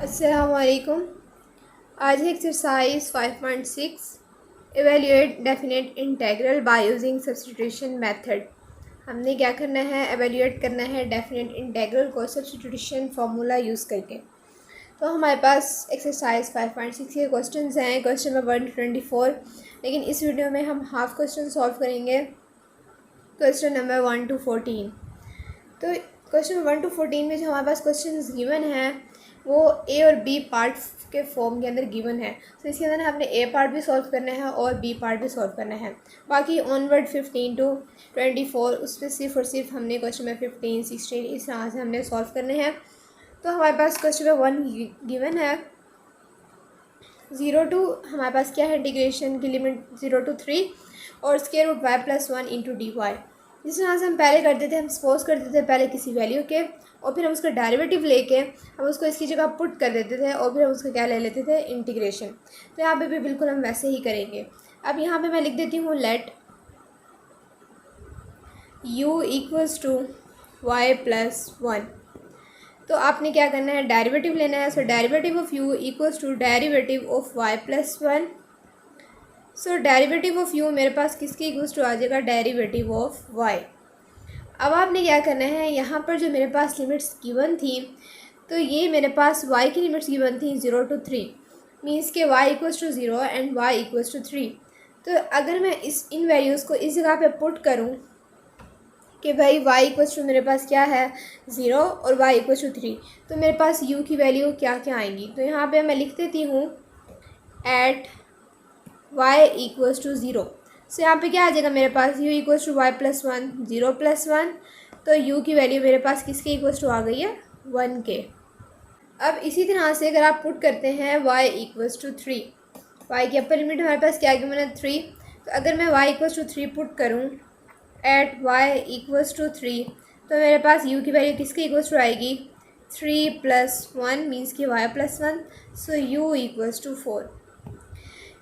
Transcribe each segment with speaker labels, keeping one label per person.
Speaker 1: अस्सलाम वालेकुम। आज है exercise 5.6 evaluate definite integral bye using substitution method. हमने क्या करना है, एवेल्यूएट करना है डेफिनेट इंटेग्रल को सब्स्टिट्यूशन फार्मूला यूज़ करके। तो हमारे पास एक्सरसाइज 5.6 के क्वेश्चंस हैं, क्वेश्चन नंबर 1 to 24। लेकिन इस वीडियो में हम हाफ क्वेश्चन सॉल्व करेंगे, क्वेश्चन नंबर 1 to 14। तो क्वेश्चन 1 to 14 में जो हमारे पास क्वेश्चन गिवन है वो ए और बी पार्ट के फॉर्म के अंदर गिवन है। तो इसके अंदर हमने ए पार्ट भी सॉल्व करना है और बी पार्ट भी सॉल्व करना है। बाकी ऑनवर्ड 15 to 24 उस पर सिर्फ और सिर्फ हमने क्वेश्चन में 15, 16 इस तरह से हमने सॉल्व करने हैं। तो हमारे पास क्वेश्चन में 1 गिवन है, 0 to हमारे पास क्या है, इंटीग्रेशन की लिमिट 0 to 3 और स्क्वायर रूट y + 1 × dy। जिस तरह से हम पहले करते थे, हम सपोज करते थे पहले किसी वैल्यू के और फिर हम उसका डेरिवेटिव लेके हम उसको इसकी जगह पुट कर देते थे और फिर हम उसका क्या ले लेते थे, इंटीग्रेशन। तो यहाँ पे भी बिल्कुल हम वैसे ही करेंगे। अब यहाँ पे मैं लिख देती हूँ लेट u = y + 1। तो आपने क्या करना है, डेरिवेटिव लेना है। So derivative of u = derivative of y + 1। So derivative of u मेरे पास किसके इक्वल्स टू आ जाएगा, डेरिवेटिव ऑफ y। अब आपने क्या करना है, यहाँ पर जो मेरे पास लिमिट्स गिवन थी, तो ये मेरे पास y की लिमिट्स गिवन थी 0 to 3, मीन्स के y = 0 एंड y = 3। तो अगर मैं इन वैल्यूज़ को इस जगह पे पुट करूँ कि भाई y = मेरे पास क्या है, 0 और y = 3, तो मेरे पास u की वैल्यू क्या क्या आएंगी। तो यहाँ पे मैं लिख देती हूँ एट y = 0। सो यहाँ पे क्या आ जाएगा मेरे पास, u = y + 1, 0 + 1। तो u की वैल्यू मेरे पास किसके इक्वल टू आ गई है, 1 के। अब इसी तरह से अगर आप पुट करते हैं y = 3, y की अपर लिमिट हमारे पास क्या गिवन है, 3। तो अगर मैं y = 3 पुट करूँ एट y = 3, तो मेरे पास u की वैल्यू किसके इक्वल टू आएगी, 3 + 1 मीन्स की y + 1। So u = 4।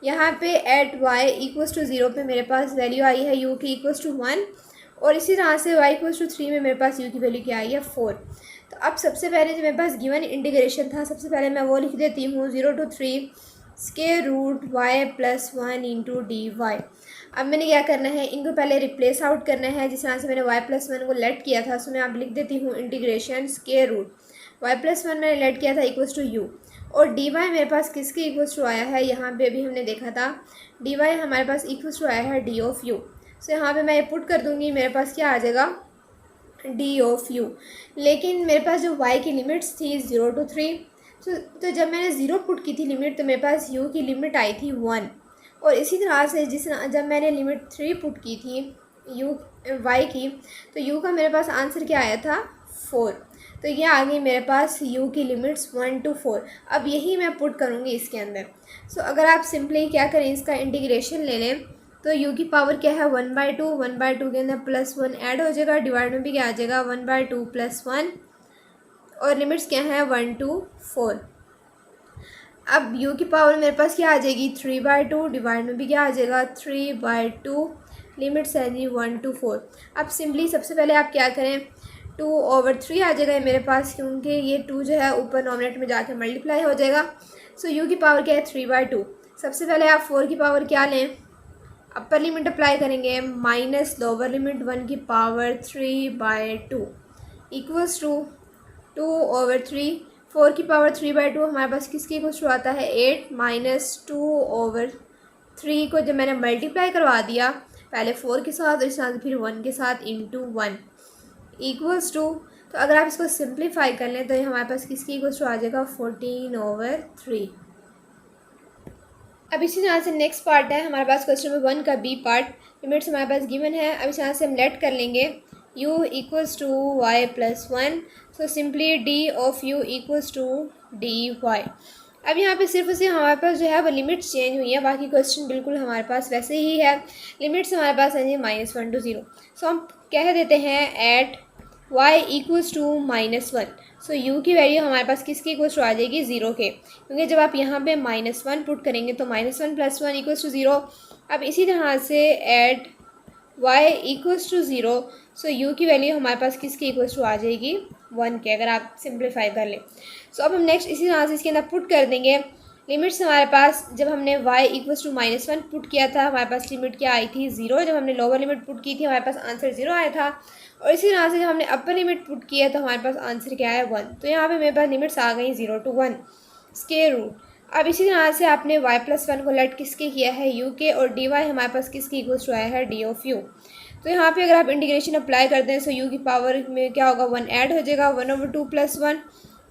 Speaker 1: यहाँ पे एट y = 0 पे मेरे पास वैल्यू आई है u की = 1 और इसी तरह से y = 3 में मेरे पास u की वैल्यू क्या आई है, 4। तो अब सबसे पहले जो मेरे पास गिवन इंटीग्रेशन था, सबसे पहले मैं वो लिख देती हूँ 0 to 3 square root y + 1 × dy। अब मैंने क्या करना है, इनको पहले रिप्लेस आउट करना है। जिस तरह से मैंने y + 1 को लेट किया था, सो मैं अब लिख देती हूँ इंटीग्रेशन स्क्वायर रूट y + 1 मैंने लेट किया था = u और dy मेरे पास किसके इक्वल्स टू आया है, यहाँ पे अभी हमने देखा था dy हमारे पास इक्वल्स टू आया है d ऑफ u। सो यहाँ पे मैं ये पुट कर दूँगी, मेरे पास क्या आ जाएगा, d ऑफ u। लेकिन मेरे पास जो y की लिमिट्स थी 0 to 3, तो जब मैंने 0 पुट की थी लिमिट, तो मेरे पास u की लिमिट आई थी 1। और इसी तरह से जब मैंने लिमिट 3 पुट की थी y की, तो u का मेरे पास आंसर क्या आया था, 4। तो ये आ गई मेरे पास u की लिमिट्स 1 to 4। अब यही मैं पुट करूँगी इसके अंदर। सो अगर आप सिंपली क्या करें, इसका इंटीग्रेशन ले लें, तो u की पावर क्या है, 1/2। 1/2 के अंदर +1 ऐड हो जाएगा, डिवाइड में भी क्या आ जाएगा, 1/2 + 1 और लिमिट्स क्या है, 1 to 4। अब u की पावर मेरे पास क्या आ जाएगी, 3/2, डिवाइड में भी क्या आ जाएगा, 3/2। लिमिट्स है जी 1 to 4। अब सिंपली सबसे पहले आप क्या करें, 2/3 आ जाएगा मेरे पास, क्योंकि ये 2 जो है ऊपर नॉमिनेटर में जाके मल्टीप्लाई हो जाएगा। सो u की पावर क्या है, 3/2। सबसे पहले आप 4 की पावर क्या लें, अपर लिमिट अप्लाई करेंगे माइनस लोअर लिमिट 1 की पावर 3/2 इक्वल्स टू 2/3। 4 की पावर 3/2 हमारे पास किसके इक्वल्स टू आता है, 8 - 2/3 को जब मैंने मल्टीप्लाई करवा दिया पहले 4 के साथ और इस साथ फिर 1 के साथ × 1 इक्वल्स टू, तो अगर आप इसको सिंप्लीफाई कर लें तो ये हमारे पास किसकी इक्वल्स टू आ जाएगा, 14/3। अब इसी तरह से नेक्स्ट पार्ट है हमारे पास क्वेश्चन नंबर 1 का बी पार्ट। लिमिट्स हमारे पास गिवन है। अब इस तरह से हम लेट कर लेंगे u = y + 1। So simply d of u = dy। अब यहाँ पे सिर्फ उसे हमारे पास जो है वो लिमिट्स चेंज हुई है, बाकी क्वेश्चन बिल्कुल हमारे पास वैसे ही है। लिमिट्स हमारे पास है जी -1 to 0। सो हम कह देते हैं एट y = -1। सो u की वैल्यू हमारे पास किसके इक्वल टू आ जाएगी, 0 के, क्योंकि जब आप यहाँ पे -1 पुट करेंगे तो -1 + 1 = 0। अब इसी तरह से एट y = 0। सो u की वैल्यू हमारे पास किसके इक्वल टू आ जाएगी, 1 के, अगर आप सिंप्लीफाई कर लें। सो अब हम नेक्स्ट इसी तरह से इसके अंदर पुट कर देंगे लिमिट्स। हमारे पास जब हमने y इक्वल्स टू -1 पुट किया था, हमारे पास लिमिट क्या आई थी 0। जब हमने लोअर लिमिट पुट की थी हमारे पास आंसर 0 आया था, और इसी तरह से जब हमने अपर लिमिट पुट किया तो हमारे पास आंसर क्या है 1। तो यहाँ पे मेरे पास लिमिट्स आ गई 0 to 1 स्क्वायर रूट। अब इसी तरह से आपने y+1 को लेट किसके किया है u के, और dy हमारे पास किसके इक्वल्स टू आया है d ऑफ u। तो यहाँ पे अगर आप इंटीग्रेशन अप्लाई करते हैं तो u की पावर में क्या होगा 1 ऐड हो जाएगा, 1/2 + 1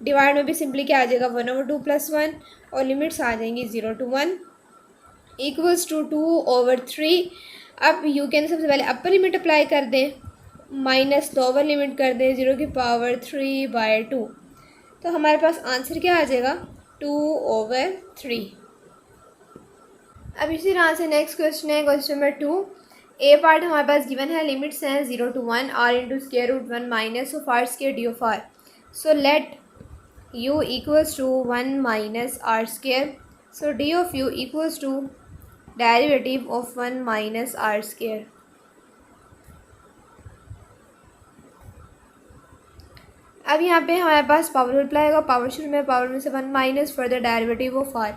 Speaker 1: डिवाइड में भी सिंपली क्या आ जाएगा 1/2 + 1, और लिमिट्स आ जाएंगी 0 to 1 इक्वल्स टू 2/3। अब u के अंदर सबसे पहले अपर लिमिट अप्लाई कर दें, माइनस लोअर लिमिट कर दें 0 की पावर 3/2, तो हमारे पास आंसर क्या आ जाएगा 2/3। अब इसी तरह से नेक्स्ट क्वेश्चन है क्वेश्चन नंबर 2। ए पार्ट हमारे पास गिवन है, लिमिट्स हैं 0 to 1 r into square root 1 minus of r square d of r। So let u equals to 1 minus r square. So D of u equals to derivative of 1 minus r square. अब यहाँ पे हमारे पास power apply होगा, power शुरू में power में से 1 minus further derivative of r।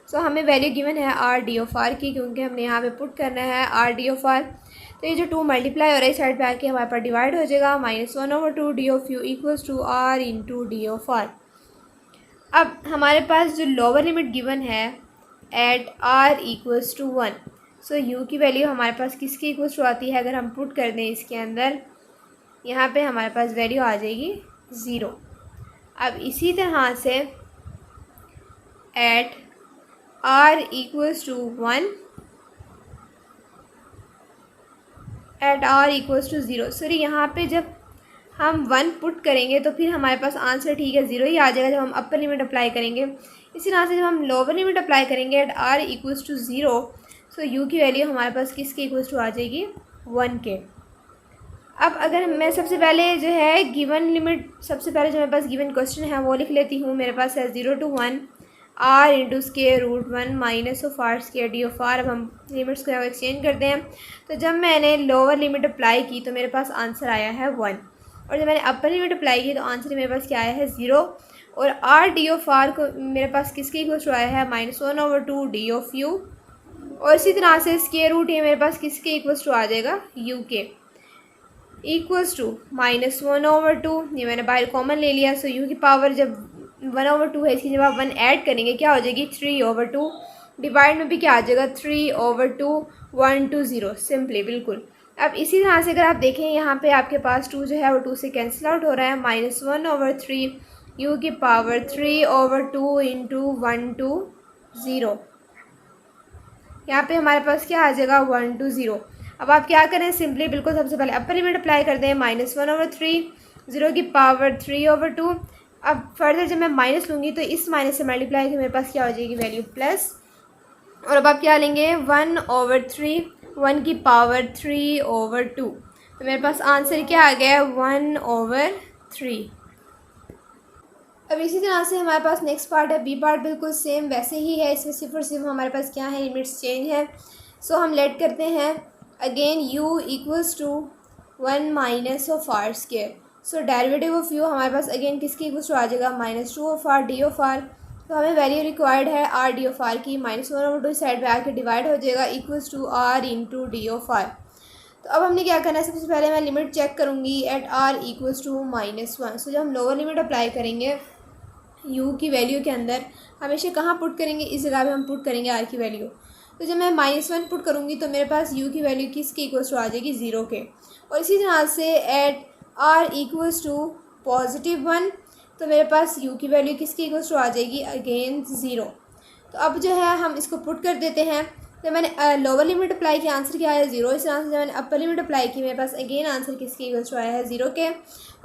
Speaker 1: So हमें वैल्यू गिवन है आर डी ऑफ आर की, क्योंकि हमने यहाँ पे पुट करना है आर डी ऑफ आर। तो ये जो 2 मल्टीप्लाई हो रहा है इस साइड पे आके हमारे पास डिवाइड हो जाएगा, -1/2 D of you equals to are into D of R. अब हमारे पास जो लोअर लिमिट गिवन है at R equals to 1, so you की वैल्यू हमारे पास किसकी इक्वल्स टू आती है, अगर हम पुट कर दें इसके अंदर, यहाँ पे हमारे पास वैल्यू आ जाएगी 0। अब इसी तरह से at r equals to 1 at r equals to 0। Sorry, यहाँ पे जब हम 1 पुट करेंगे तो फिर हमारे पास आंसर ठीक है 0 ही आ जाएगा जब हम अपर लिमिट अप्लाई करेंगे। इसी तरह से जब हम लोअर लिमिट अप्लाई करेंगे at r equals to 0, so u की वैल्यू हमारे पास किसके इक्वल्स टू आ जाएगी 1 के। अब अगर मैं सबसे पहले जो है गिवन लिमिट, सबसे पहले जो मेरे पास गिवन क्वेश्चन है वो लिख लेती हूँ। मेरे पास है 0 to 1 r into square root 1 minus of r square d of r। अब हम लिमिट्स को एक्सचेंज करते हैं, तो जब मैंने लोअर लिमिट अप्लाई की तो मेरे पास आंसर आया है 1, और जब मैंने अपर लिमिट अप्लाई की तो आंसर मेरे पास क्या आया है 0, और r डी ऑफ r को मेरे पास किसके इक्वल्स टू आया है -1/2 डी ऑफ u, और इसी तरह से स्क्वायर रूट ये मेरे पास किसके इक्वल्स टू आ जाएगा u के इक्वल्स टू -1/2। ये मैंने बाहर कॉमन ले लिया, सो u की पावर जब 1/2 है इसकी जब आप 1 ऐड करेंगे क्या हो जाएगी 3/2, डिवाइड में भी क्या आ जाएगा 3/2 1 to 0 सिंपली बिल्कुल। अब इसी तरह से अगर आप देखें यहाँ पे आपके पास 2 जो है वो 2 से कैंसिल आउट हो रहा है, -1/3 u की पावर 3/2 इंटू 1 to 0। यहाँ पे हमारे पास क्या आ जाएगा 1 to 0। अब आप क्या करें, सिंपली बिल्कुल सबसे पहले अपर लिमिट अप्लाई कर दें, -1/3 0 की पावर 3/2। अब फर्दर जब मैं माइनस लूँगी तो इस माइनस से मल्टीप्लाई के मेरे पास क्या हो जाएगी वैल्यू प्लस, और अब आप क्या लेंगे 1/3 1 की पावर 3/2, तो मेरे पास आंसर क्या आ गया 1/3। अब इसी तरह से हमारे पास नेक्स्ट पार्ट है बी पार्ट, बिल्कुल सेम वैसे ही है, इसमें सिर्फ और सिर्फ हमारे पास क्या है लिमिट्स चेंज है। सो हम लेट करते हैं again u equals to 1 minus of r square. So derivative of u हमारे पास अगेन किसकी इक्वल्स टू आ जाएगा -2 of r d of r। तो हमें वैल्यू रिक्वायर्ड है r डी ऑफ r की, -1/2 साइड पे आके डिवाइड हो जाएगा equals to r into D of r। तो अब हमने क्या करना है, सबसे पहले मैं लिमिट चेक करूँगी एट r इक्वल्स टू -1। सो जब हम लोअर लिमिट अप्लाई करेंगे u की वैल्यू के अंदर हमेशा कहाँ पुट करेंगे, इस जगह पे हम पुट करेंगे r की वैल्यू। तो जब मैं -1 पुट करूँगी तो मेरे पास u की वैल्यू किसके इक्वल्स टू आ जाएगी 0 के, और इसी तरह से एट r इक्वल्स टू +1 तो मेरे पास u की वैल्यू किसकी इक्वल्स टू आ जाएगी अगेन 0। तो अब जो है हम इसको पुट कर देते हैं। तो मैंने लोअर लिमिट अप्लाई किया, आंसर क्या आया 0। इस तरह से जब मैंने अपर लिमिट अप्लाई की मेरे पास अगेन आंसर किसकी इक्वल्स टू आया है 0 के,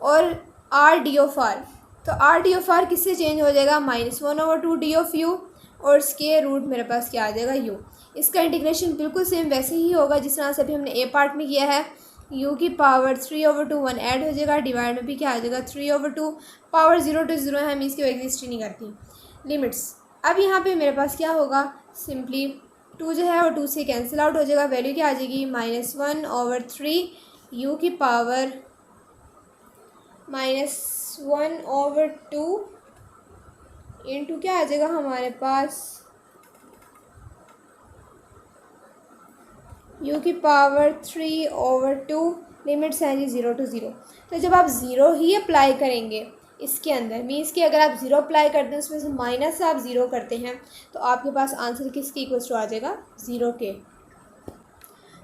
Speaker 1: और r डी ऑफ r, तो r डी ऑफ r किससे चेंज हो जाएगा -1/2 डी ऑफ u, और स्क्वायर रूट मेरे पास क्या आ जाएगा u। इसका इंटीग्रेशन बिल्कुल सेम वैसे ही होगा जिस तरह से अभी हमने ए पार्ट में किया है, u की पावर 3/2 1 ऐड हो जाएगा, डिवाइड में भी क्या आ जाएगा 3/2, पावर 0 to 0 है, हम इसकी एग्जिस्ट ही नहीं करती लिमिट्स। अब यहाँ पे मेरे पास क्या होगा, सिंपली 2 जो है वो 2 से कैंसिल आउट हो जाएगा, वैल्यू क्या आ जाएगी -1/3 u की पावर -1/2 इंटू क्या आ जाएगा हमारे पास u की पावर 3/2, लिमिट्स हैं जी 0 to 0। तो जब आप ज़ीरो ही अप्लाई करेंगे इसके अंदर, मीन्स कि अगर आप ज़ीरो अप्लाई करते हैं उसमें से माइनस आप ज़ीरो करते हैं तो आपके पास आंसर किसके इक्वल टू आ जाएगा, ज़ीरो के।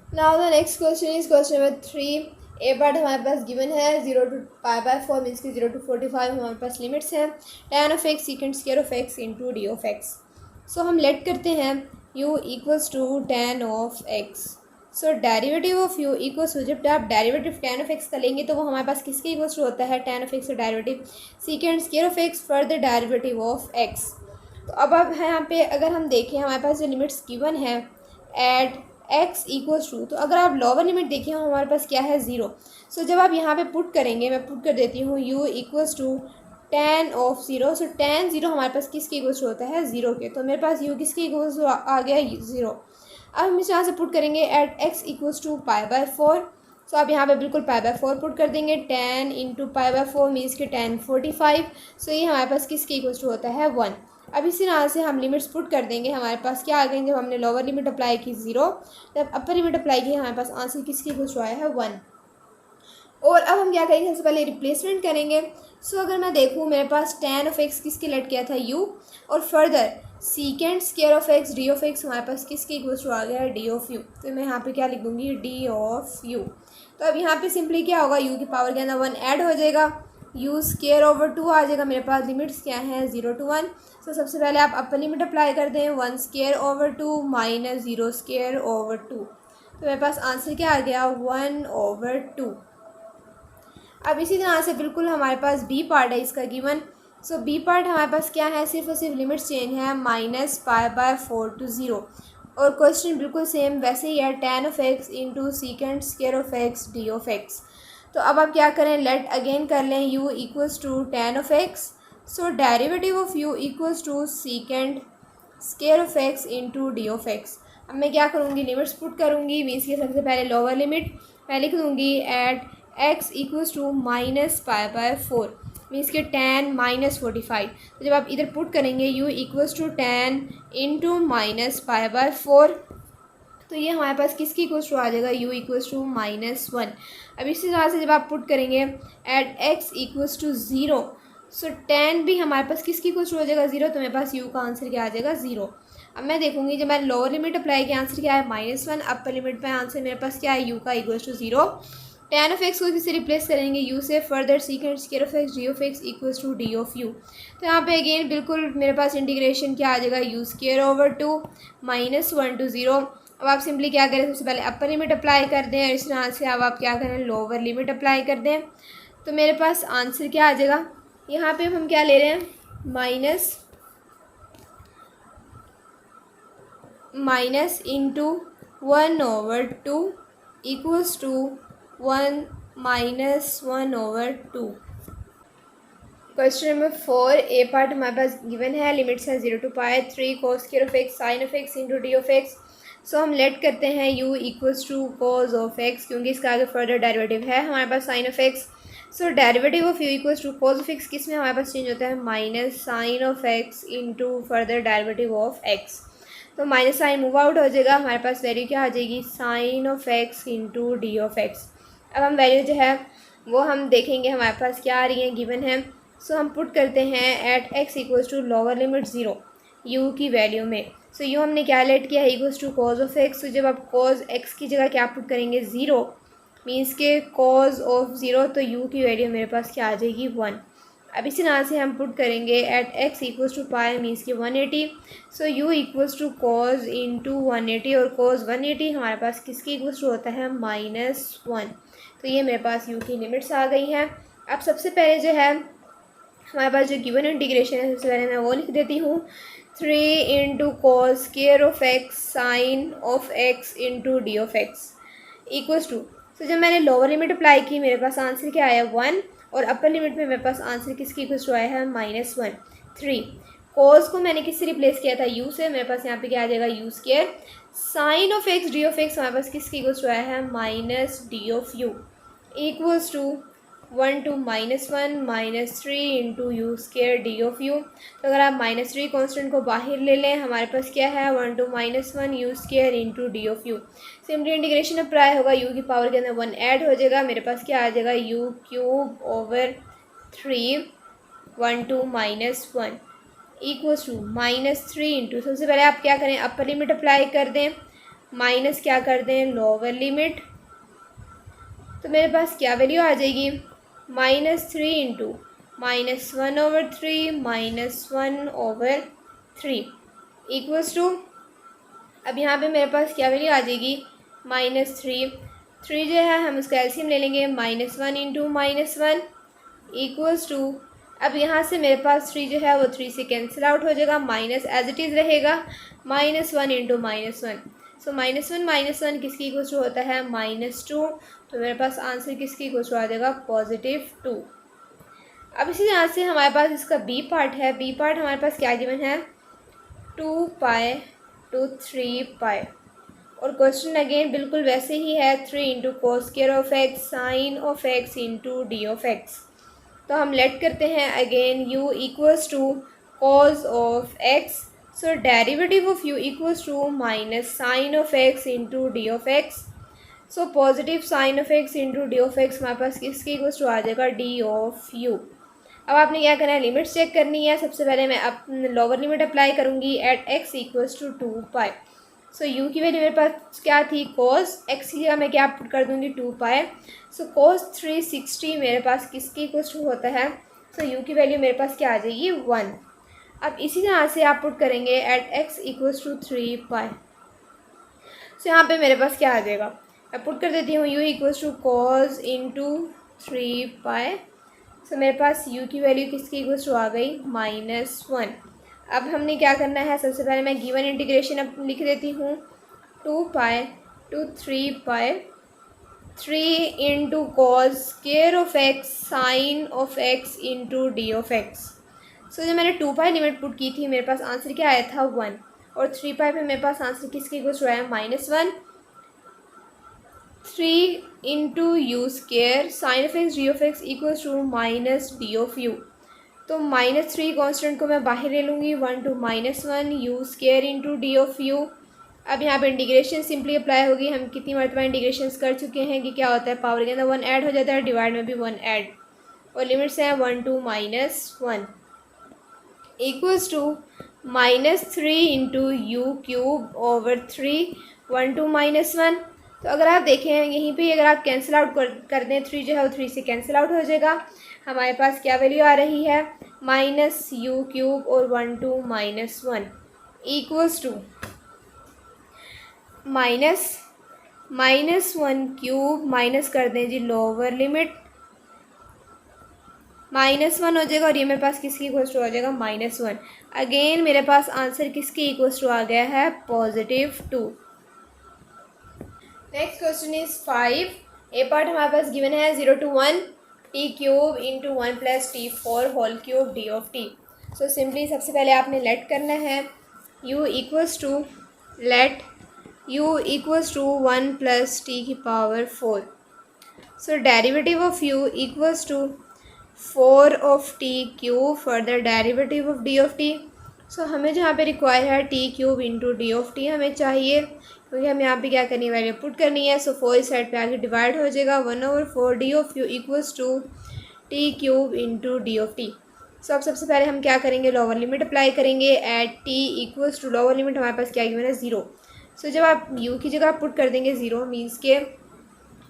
Speaker 1: Now the next question is question number 3। A part हमारे पास गिवन है 0 to π/4 मीन्स कि 0 to 45 हमारे पास लिमिट्स हैं। tan of x secant square of x into D of x. So हम लेट करते हैं u equals to tan of x। So derivative of u equals to, जब आप डेरिवेटिव tan of x का लेंगे तो वो हमारे पास किसके इक्वल्स टू होता है, tan of x का derivative secant square of x further derivative of x। तो अब यहाँ पे अगर हम देखें हमारे पास जो लिमिट्स गिवन है एट x इक्वल्स टू, तो अगर आप लोअर लिमिट देखें हमारे पास क्या है, ज़ीरो। सो जब आप यहाँ पे पुट करेंगे, मैं पुट कर देती हूँ u equals to tan of zero. So tan zero हमारे पास किसके इक्वल्स टू होता है, ज़ीरो के। तो मेरे पास u किसके इक्वल्स टू आ गया, ज़ीरो। अब हम इस यहाँ से पुट करेंगे एट x इक्वल्स टू π/4। सो आप यहाँ पे बिल्कुल π/4 पुट कर देंगे, tan इंटू π/4 मीन्स के tan 45। सो ये हमारे पास किसके इक्वल्स टू होता है, 1। अब इसी तरह से हम लिमिट्स पुट कर देंगे, हमारे पास क्या आ गई, जब हमने लोअर लिमिट अप्लाई की 0, जब अपर लिमिट अप्लाई की हमारे पास आंसर किसके इक्वल्स टू आया है, 1। और अब हम क्या करेंगे, सबसे पहले रिप्लेसमेंट करेंगे। सो अगर मैं देखूँ मेरे पास tan ऑफ x किसके लेट किया था, u, और further second square of x d of x हमारे पास किसके इक्वल्स टू आ गया है, डी ऑफ u। तो मैं यहाँ पे क्या लिख दूँगी, डी ऑफ u। तो अब यहाँ पे सिंपली क्या होगा, u की पावर के अंदर 1 ऐड हो जाएगा, u स्क्वायर ओवर 2 आ जाएगा। मेरे पास लिमिट्स क्या हैं, 0 to 1। तो सबसे पहले आप अपर लिमिट अप्लाई कर दें, 1 square over 2 minus 0 square over 2। तो मेरे पास आंसर क्या आ गया, 1/2। अब इसी तरह से बिल्कुल हमारे पास बी पार्ट है इसका गिवन। सो बी पार्ट हमारे पास क्या है, सिर्फ और सिर्फ लिमिट्स चेंज है, -π/4 to 0। और क्वेश्चन बिल्कुल सेम वैसे ही है, tan of x into सीकेंड square of x d of x। तो अब आप क्या करें, लेट अगेन कर लें, u equals to tan of x। So derivative of u equals to second square of x into D of x। अब मैं क्या करूँगी, लिमिट्स पुट करूँगी, मीन्स की सबसे पहले लोअर लिमिट मैं लिख दूँगी at x equals to -π/4 means के tan -45। तो जब आप इधर पुट करेंगे u equals to tan into -π/4, तो ये हमारे पास किसकी इक्वल्स टू आ जाएगा, u इक्वल्स टू -1। अब इसी तरह से जब आप पुट करेंगे एट x इक्वल्स टू 0, सो tan भी हमारे पास किसकी इक्वल्स टू हो जाएगा, 0। तो मेरे पास u का आंसर क्या आ जाएगा, 0। अब मैं देखूंगी जब मैं लोअर लिमिट अप्लाई किया आंसर क्या है, -1। अपर लिमिट पे आंसर मेरे पास क्या है, u का equals to 0। tan of x को किससे रिप्लेस करेंगे, u से, further second square of x d of x equals to d of u। तो यहाँ पे अगेन बिल्कुल मेरे पास इंटीग्रेशन क्या आ जाएगा, u स्क्वायर ओवर 2 -1 to 0। अब आप सिंपली क्या करें, सबसे पहले अपर लिमिट अप्लाई कर दें, और इस तरह से अब आप क्या करें, लोअर लिमिट अप्लाई कर दें। तो मेरे पास आंसर क्या आ जाएगा, यहाँ पे हम क्या ले रहे हैं, minus into 1/2 equals to 1 -1/2। Question number 4 A part हमारे पास गिवन है, लिमिट्स है 0 to π 3 cos square of x sin of x into D of x। So हम लेट करते हैं u equals to cos of x, क्योंकि इसका आगे फर्दर डेरिवेटिव है हमारे पास sin of x। So derivative of u equals to cos of x किस में हमारे पास चेंज होता है, minus sine of x into further derivative of x। तो माइनस साइन मूव आउट हो जाएगा, हमारे पास वैल्यू क्या आ जाएगी, sine of x into D of x। अब हम वैल्यू जो है वो हम देखेंगे हमारे पास क्या आ रही है, गिवन है। सो हम पुट करते हैं at x equals to lower limit 0 u की वैल्यू में। सो u हमने क्या लेट किया है, equals to cos of x। तो जब आप cos x की जगह क्या पुट करेंगे, 0 मीन्स के cos ऑफ 0, तो u की वैल्यू मेरे पास क्या आ जाएगी, 1। अब इसी तरह से हम पुट करेंगे at x equals to pi means की 180। So u equals to cos into 180, और cos 180 हमारे पास किसकी इक्वल्स टू होता है, -1। तो ये मेरे पास u की लिमिट्स आ गई हैं। अब सबसे पहले जो है हमारे पास जो गिवन इंटीग्रेशन है, सबसे पहले मैं वो लिख देती हूँ, 3 into cos square of x sine of x into D of x equals to. तो जब मैंने लोअर लिमिट अप्लाई की मेरे पास आंसर क्या आया, 1, और अपर लिमिट में मेरे पास आंसर किसकी इक्वल्स टू आया है, -1। 3 cos को मैंने किससे रिप्लेस किया था, u से, मेरे पास यहाँ पे क्या आ जाएगा, u square. Sine of x d of x हमारे पास किसकी इक्वल्स टू आया है, -d of u equals to 1 -3 into u square d of u. तो अगर आप -3 कॉन्स्टेंट को बाहर ले लें, हमारे पास क्या है 1 you square into D of you. Simply integration apply होगा, यू की पावर के अंदर 1 ऐड हो जाएगा, मेरे पास क्या आ जाएगा u cube over 3 1 equals to -3 into, सबसे पहले आप क्या करें अपर लिमिट अप्लाई कर दें, माइनस क्या कर दें लोअर लिमिट। तो मेरे पास क्या वैल्यू आ जाएगी -3 इंटू -1/3 -1/3 इक्वल्स टू, अब यहाँ पे मेरे पास क्या वैल्यू आ जाएगी -3 जो है हम उसका एलसीएम ले लेंगे, -1 इंटू -1 इक्वल्स टू, अब यहाँ से मेरे पास 3 जो है वो 3 से कैंसिल आउट हो जाएगा, माइनस एज इट इज़ रहेगा -1 इंटू -1। सो -1 किसकी इक्वल्स टू होता है -2। तो मेरे पास आंसर किसकी इक्वल्स टू आ जाएगा +2। अब इसी तरह से हमारे पास इसका बी पार्ट है, बी पार्ट हमारे पास क्या गिवन है 2π to 3π, और क्वेश्चन अगेन बिल्कुल वैसे ही है 3 into cos square of x sine of x into D of x. तो हम लेट करते हैं again u equals to cos of x, so derivative of u equals to minus sine of x into D of x. So positive sine of x into D of x हमारे पास किसकी equals to आ जाएगा D of you. अब आपने क्या करना है लिमिट्स चेक करनी है, सबसे पहले मैं अब लोअर लिमिट अप्लाई करूँगी at X equals to 2π। So you की वैल्यू मेरे पास क्या थी कॉस एक्स की जगह मैं क्या पुट कर दूँगी 2π। सो cos 360 मेरे पास किसकी इक्वल्स टू होता है, सो यू की वैल्यू मेरे पास क्या आ जाएगी 1। अब इसी तरह से आप पुट करेंगे एट एक्स इक्वल्स टू 3π। सो यहाँ पे मेरे पास क्या आ जाएगा, मैं पुट कर देती हूँ u equals to cos into 3π। So मेरे पास u की वैल्यू किसकी इक्वल्स टू आ गई -1। अब हमने क्या करना है, सबसे पहले मैं गिवन इंटीग्रेशन अब लिख देती हूँ 2π to 3π 3 into cos square of x sine of x into D of x. So जब मैंने 2π लिमिट पुट की थी मेरे पास आंसर क्या आया था 1, और 3π पे मेरे पास आंसर किसकी इक्वल्स टू आया -1। 3 into u square sine of x d of x equals to minus d of u. तो -3 कॉन्स्टेंट को मैं बाहर ले लूँगी, 1 to -1 you square into D of you. अब यहाँ पे इंटीग्रेशन सिंपली अप्लाई होगी, हम कितनी मरतबा इंटीग्रेशन कर चुके हैं कि क्या होता है पावर के अंदर 1 ऐड हो जाता है, डिवाइड में भी 1 ऐड, और लिमिट्स हैं 1 to -1 equals to -3 into u cube over 3 1 to -1। तो अगर आप देखें यहीं पे अगर आप कैंसिल आउट कर दें 3 जो है वो 3 से कैंसिल आउट हो जाएगा, हमारे पास क्या वैल्यू आ रही है -u क्यूब और 1 to -1 equals to -1 cube minus कर दें जी लोअर लिमिट, -1 हो जाएगा, और ये मेरे पास किसकी इक्वल्स टू आ जाएगा -1। अगेन मेरे पास आंसर किसकी इक्वल्स टू आ गया है +2। Next question is 5। A part हमारे पास गिवन है 0 to 1 T cube into 1 + t4 whole cube D of T. So simply सबसे पहले आपने लेट करना है u equals to let u equals to 1 + t⁴। So derivative of u equals to 4 of t cube further derivative of d of t। सो हमें जहाँ पे require है t cube into D of T हमें चाहिए, क्योंकि हम यहाँ पे क्या करनी है वैल्यू पुट करनी है। सो 4 इस साइड पे आके डिवाइड हो जाएगा, 1/4 D of you equals to T cube into D of T. So अब सबसे पहले हम क्या करेंगे लोअर लिमिट अप्लाई करेंगे at t equals to lower limit हमारे पास क्या गिवन है 0। सो जब आप u की जगह पुट कर देंगे 0 मीन्स के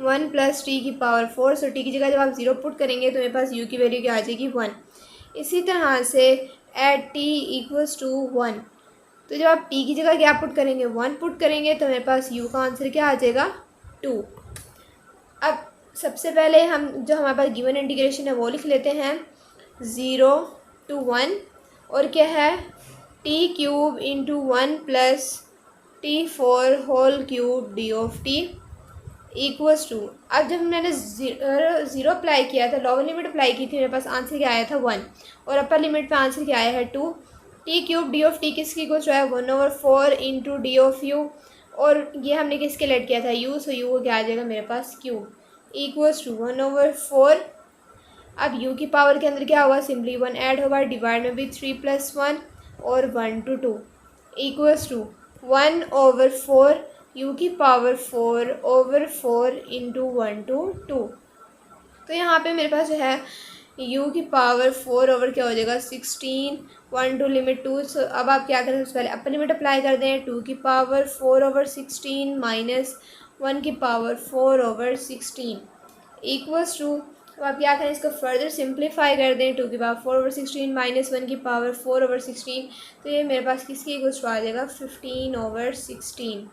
Speaker 1: 1 + t⁴। सो t की जगह जब आप 0 पुट करेंगे तो मेरे पास u की वैल्यू क्या आ जाएगी 1। इसी तरह से एट t इक्वल्स टू 1, तो जब आप t की जगह क्या पुट करेंगे 1 पुट करेंगे तो मेरे पास u का आंसर क्या आ जाएगा 2। अब सबसे पहले हम जो हमारे पास गिवन इंटीग्रेशन है वो लिख लेते हैं 0 to 1, और क्या है t cube into 1 + t4 whole cube D of T equals to. अब जब मैंने ज़ीरो अप्लाई किया था लोअर लिमिट अप्लाई की थी मेरे पास आंसर क्या आया था 1, और अपर लिमिट पे आंसर क्या आया है 2। T cube D of T किसकी इक्वल्स टू है 1/4 इंटू डी ऑफ यू, और ये हमने किसके लेट किया था u। सो u को क्या आ जाएगा मेरे पास क्यूब इक्वल्स टू 1/4 अब u की पावर के अंदर क्या होगा, सिंपली 1 ऐड होगा, डिवाइड में भी 3 + 1 और 1 to 2 इक्वल्स टू 1/4 u की पावर 4/4 इंटू 1 to 2। तो यहाँ पे मेरे पास जो है u की पावर 4 ओवर क्या हो जाएगा 16, 1 to लिमिट 2। सो अब आप क्या करें, सबसे पहले अपर लिमिट अप्लाई कर दें, 2 की पावर 4/16 माइनस 1 की पावर 4/16 इक्वल्स टू। अब आप क्या करें, इसको फर्दर सिंप्लीफाई कर दें, 2 की पावर 4/16 माइनस 1 की पावर 4/16, तो ये मेरे पास किसकी इक्वल्स टू आ जाएगा 15/16।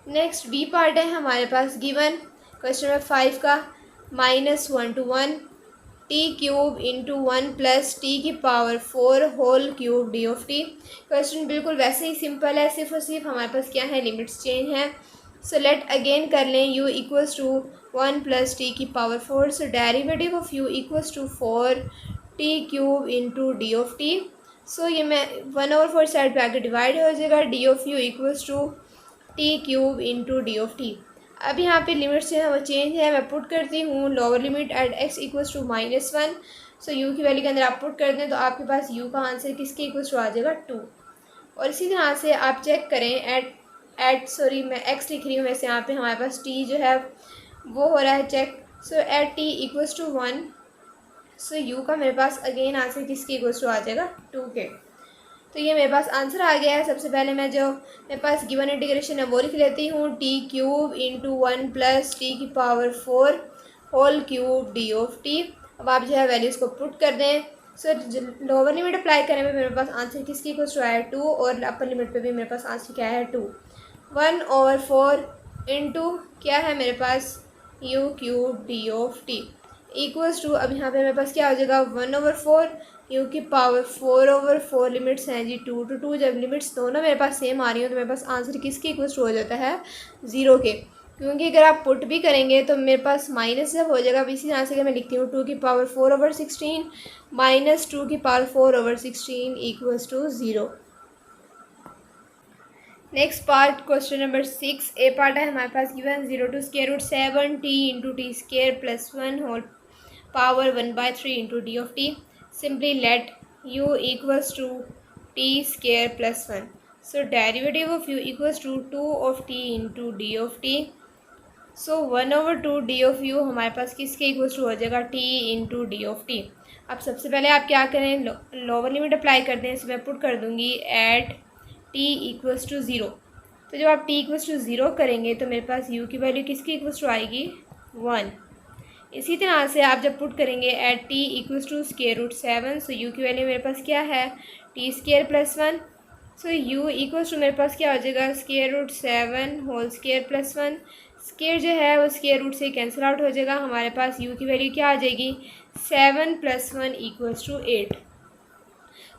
Speaker 1: नेक्स्ट बी पार्ट है हमारे पास गिवन क्वेश्चन नंबर 5 का, -1 to 1 T cube into 1 plus T की power 4 whole cube D of T. Question बिल्कुल वैसे ही सिंपल है, सिर्फ और सिर्फ हमारे पास क्या है, लिमिट्स चेंज हैं। सो लेट अगेन कर लें, u equals to 1 plus T की power 4। So derivative of u equals to 4 T cube into D of T. So ये मैं 1/4 साइड पे आके डिवाइड हो जाएगा, D of u equals to T cube into D of T. अब यहाँ पे लिमिट्स जो है वो चेंज है, मैं पुट करती हूँ lower limit at x equals to -1। So u की वैल्यू के अंदर आप पुट कर दें तो आपके पास u का आंसर किसके इक्वल्स टू आ जाएगा 2। और इसी तरह से आप चेक करें सॉरी मैं x लिख रही हूँ, वैसे यहाँ पे हमारे पास t जो है वो हो रहा है check. So at t equals to 1, so u का मेरे पास अगेन आंसर किसके इक्वल्स टू आ जाएगा 2 के। तो ये मेरे पास आंसर आ गया है। सबसे पहले मैं जो मेरे पास गिवन इंटीग्रेशन है वो लिख लेती हूँ, T cube into 1 plus T की power 4 whole cube D of T. अब आप जो है वैल्यूज़ को पुट कर दें। सो लोअर लिमिट अप्लाई करने में मेरे पास आंसर किसकी इक्वल्स टू आया 2, और अपर लिमिट पे भी मेरे पास आंसर क्या है 2। 1/4 इंटू क्या है मेरे पास U cube D of T equals to. अब यहाँ पे मेरे पास क्या हो जाएगा 1/4 यू की पावर 4/4, लिमिट्स हैं जी 2 to 2। जब लिमिट्स दोनों मेरे पास सेम आ रही हो तो मेरे पास आंसर किसके इक्वल्स टू हो जाता है 0 के, क्योंकि अगर आप पुट भी करेंगे तो मेरे पास माइनस जब हो जाएगा। अब इसी तरह से मैं लिखती हूँ 2 की पावर 4/16 माइनस 2 की power 4/16 equals to 0। Next part question number 6 A part है हमारे पास given 0 to √7 T into T square plus 1 whole power 1/3 into D of T. Simply let u equals to t square plus 1. So derivative of u equals to 2 of t into d of t. So 1/2 d of u हमारे पास किसके equals to हो जाएगा t into D of T. अब सबसे पहले आप क्या करें, लोअर लिमिट अप्लाई कर दें। इसमें पुट कर दूंगी एट t इक्वल्स टू 0। तो जब आप t इक्वल्स टू 0 करेंगे तो मेरे पास u की वैल्यू किसकी इक्वल्स टू आएगी 1। इसी तरह से आप जब पुट करेंगे at t equals to √7। So u की वैल्यू मेरे पास क्या है t square plus 1। So u equals to मेरे पास क्या हो जाएगा √7 होल स्केयर प्लस 1। स्केयर जो है वो स्केयर रूट से कैंसिल आउट हो जाएगा, हमारे पास u की वैल्यू क्या आ जाएगी 7 + 1 equals to 8।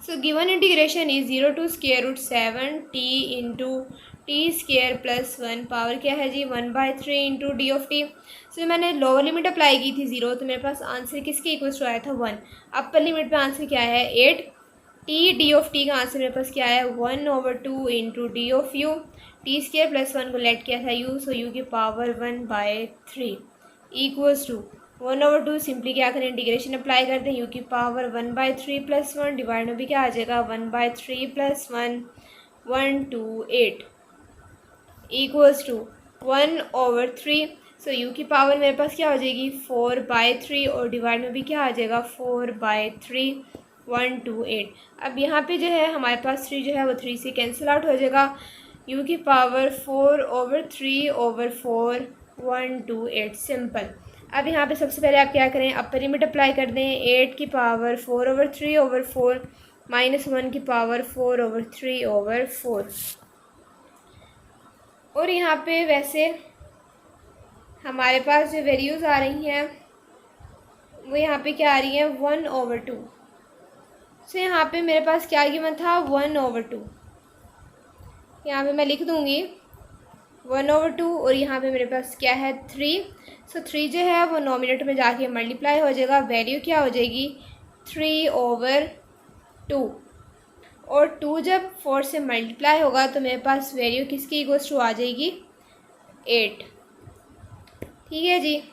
Speaker 1: So given integration is 0 to √7 t into T square plus 1 power क्या है जी 1/3 into D of T. So मैंने लोअर लिमिट अप्लाई की थी 0, तो मेरे पास आंसर किसके इक्वल्स टू आया था 1। अपर लिमिट पे आंसर क्या है 8। टी डी ऑफ टी का आंसर मेरे पास क्या है 1/2 into D of you. T square plus 1 को लेट किया था यू, सो यू की पावर 1/3 इक्वल्स टू 1/2। सिंपली क्या करें इंटीग्रेशन अप्लाई कर दें, यू की पावर 1/3 + 1 डिवाइड में भी क्या आ जाएगा 1/3 + 1 1 to 8 equals to 1/3। So you की पावर मेरे पास क्या हो जाएगी 4/3 और डिवाइड में भी क्या आ जाएगा 4/3 1 to 8। अब यहाँ पे जो है हमारे पास 3 जो है वो 3 से कैंसिल आउट हो जाएगा। यू की पावर 4/3/4 1 to 8 सिंपल। अब यहाँ पे सबसे पहले आप क्या करें अपर लिमिट अप्लाई कर दें, 8 की पावर 4/3/4 माइनस 1 की पावर 4/3/4। और यहाँ पे वैसे हमारे पास जो वैल्यूज़ आ रही हैं वो यहाँ पे क्या आ रही है 1/2। सो यहाँ पे मेरे पास क्या गिवन था 1/2। यहाँ पे मैं लिख दूँगी 1/2 और यहाँ पे मेरे पास क्या है 3। सो 3 जो है वो नॉमिनेटर में जाके मल्टीप्लाई हो जाएगा, वैल्यू क्या हो जाएगी 3/2। और 2 जब 4 से मल्टीप्लाई होगा तो मेरे पास वैल्यू किसकी इक्वल्स टू आ जाएगी 8। ठीक है जी।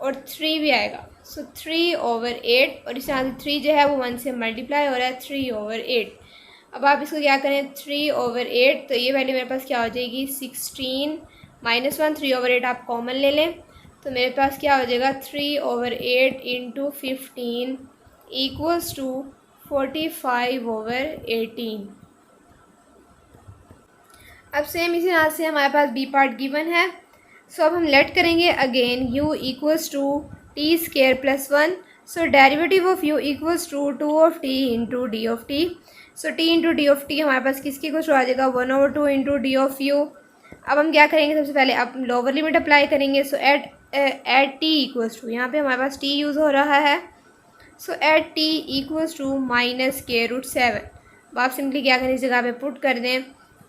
Speaker 1: और 3 भी आएगा। सो 3/8 और इस यहाँ से 3 जो है वो 1 से मल्टीप्लाई हो रहा है 3/8। अब आप इसको क्या करें 3/8, तो ये वैल्यू मेरे पास क्या हो जाएगी 16 -1 3/8 आप कॉमन ले लें तो मेरे पास क्या हो जाएगा 3/8 इंटू 15 इक्वल्स टू 45/18। अब सेम इसी तरह से हमारे पास बी पार्ट गिवन है। सो अब हम लेट करेंगे again u equals to t square plus 1। So derivative of u equals to 2 t into D of T. So t into D of t हमारे पास किसकी कुछ आ जाएगा 1/2 इंटू डी ऑफ यू। अब हम क्या करेंगे सबसे पहले अब लोअर लिमिट अप्लाई करेंगे। सो एट टी इक्वल्स टू यहाँ पे हमारे पास t यूज़ हो रहा है। सो एट टी इक्वल्स टू -√7। अब आप सिंपली क्या करें इस जगह पे पुट कर दें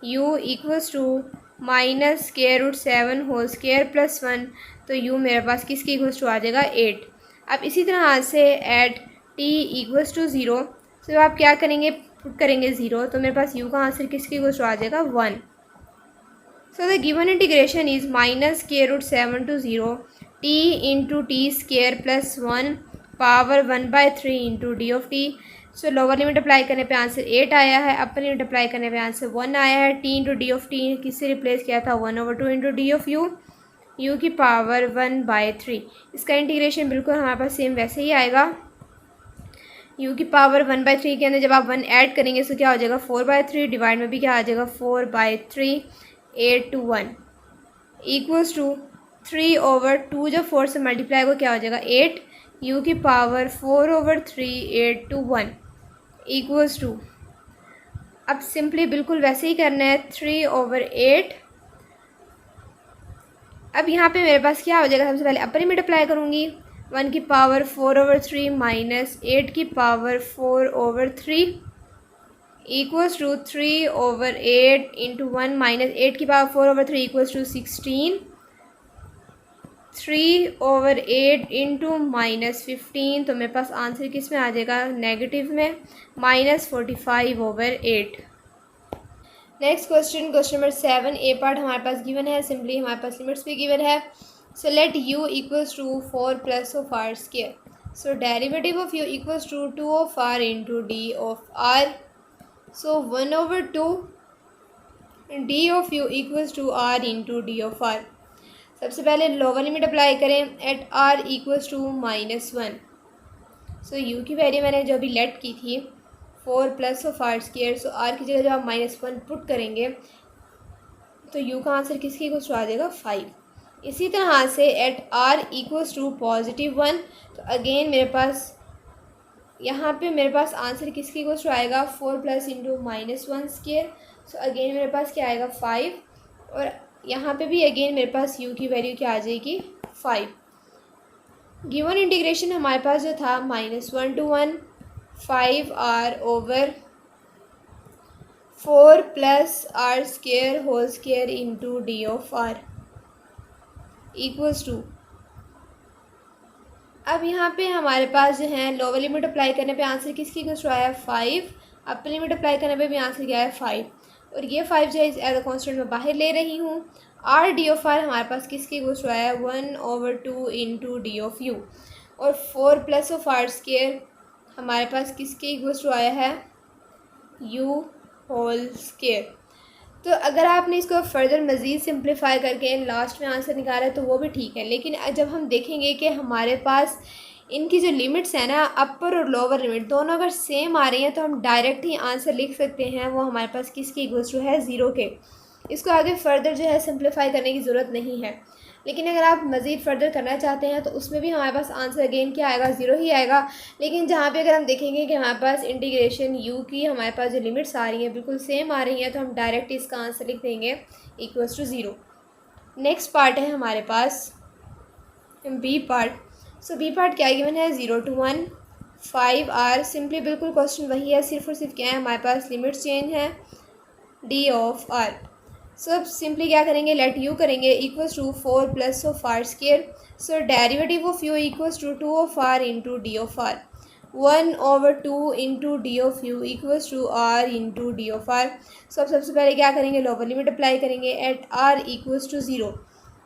Speaker 1: u equals to -√7 whole square plus 1। तो u मेरे पास किसकी इक्वल्स टू आ जाएगा 8। अब इसी तरह से एट t इक्वल्स टू 0। तो आप क्या करेंगे पुट करेंगे 0 तो मेरे पास u का आंसर किसकी इक्वल्स टू आ जाएगा 1। So the given integration is -√7 to 0 t into T square plus 1 power 1/3 into D of T. So lower limit apply करने पे आंसर 8 आया है, अपर लिमिट अप्लाई करने पे आंसर 1 आया है। T into D of T किससे रिप्लेस किया था 1/2 into D of you, you की पावर 1/3। इसका इंटीग्रेशन बिल्कुल हमारे पास सेम वैसे ही आएगा। यू की पावर 1/3 के अंदर जब आप 1 ऐड करेंगे तो क्या हो जाएगा 4/3, डिवाइड में भी क्या आ जाएगा 4/3, 8 to 1 इक्वल्स टू 3/2 जब 4 से मल्टीप्लाई को क्या हो जाएगा 8, यू की पावर 4/3, 8 to 1 इक्वल्स टू। अब सिंपली बिल्कुल वैसे ही करना है 3/8। अब यहाँ पे मेरे पास क्या हो जाएगा सबसे पहले अपर लिमिट अप्लाई करूँगी 1 की पावर 4/3 माइनस 8 की power 4/3 equals to 3/8 into 1 minus 8 की पावर 4/3 इक्वल्स टू 16। 3/8 इंटू -15 तो मेरे पास आंसर किस में आ जाएगा नेगेटिव में -45/8। नेक्स्ट क्वेश्चन नंबर 7 ए पार्ट हमारे पास गिवन है। सिंपली हमारे पास लिमिट्स भी गिवन है। So let u equals to 4 plus of are square. So derivative of u equals to 2 of are into D of are. So 1/2 D of u equals to are into D of r. सबसे पहले lower limit apply करें at r equals to -1। So u की value मैंने जो अभी let की थी 4 plus of are square. So r की जगह जब आप -1 पुट करेंगे तो u का आंसर किसकी कुछ आ जाएगा 5। इसी तरह से एट r इक्वल्स टू +1 तो अगेन मेरे पास यहाँ पे मेरे पास आंसर किसकी कुछ आएगा 4 plus into -1 square. So again मेरे पास क्या आएगा 5 और यहाँ पे भी अगेन मेरे पास u की वैल्यू क्या आ जाएगी 5। गिवन इंटीग्रेशन हमारे पास जो था -1 to 1 5r/4 plus r square whole square into D of r equals to. अब यहाँ पे हमारे पास जो है लोअर लिमिट अप्लाई करने पे आंसर किसकी कुछ आया 5, अपर लिमिट अप्लाई करने पे भी आंसर क्या है 5 और ये 5 जो है एज अ कॉन्स्टेंट में बाहर ले रही हूँ। आर डी ऑफ आर हमारे पास किसकी कुछ आया 1/2 इंटू डी ऑफ यू और 4 प्लस ऑफ आर स्केयर हमारे पास किसकी कुछ आया है u होल स्केयर। तो अगर आपने इसको फर्दर मज़ीद सिंप्लीफाई करके लास्ट में आंसर निकाला है तो वो भी ठीक है, लेकिन जब हम देखेंगे कि हमारे पास इनकी जो लिमिट्स हैं ना अपर और लोअर लिमिट दोनों अगर सेम आ रही हैं तो हम डायरेक्ट ही आंसर लिख सकते हैं। वो हमारे पास किसकी इक्वल्स टू है 0 के। इसको आगे फर्दर जो है सिंप्लीफाई करने की ज़रूरत नहीं है, लेकिन अगर आप मज़ीद फर्दर करना चाहते हैं तो उसमें भी हमारे पास आंसर अगेन क्या आएगा 0 ही आएगा। लेकिन जहाँ पे अगर हम देखेंगे कि हमारे पास इंटीग्रेशन u की हमारे पास जो लिमिट्स आ रही हैं बिल्कुल सेम आ रही हैं तो हम डायरेक्ट इसका आंसर लिख देंगे इक्वल्स टू 0। नेक्स्ट पार्ट है हमारे पास बी पार्ट। सो बी पार्ट क्या गिवन है 0 to 1 5r। सिंपली बिल्कुल क्वेश्चन वही है, सिर्फ और सिर्फ क्या है हमारे पास लिमिट्स चेंज है डी ऑफ आर। सो अब सिंपली क्या करेंगे लेट u करेंगे equals to 4 plus of are square. So derivative of u equals to 2 of are into D of R 1/2 into D of you equals to are into D of are. So अब सबसे पहले क्या करेंगे lower limit apply करेंगे at r equals to 0।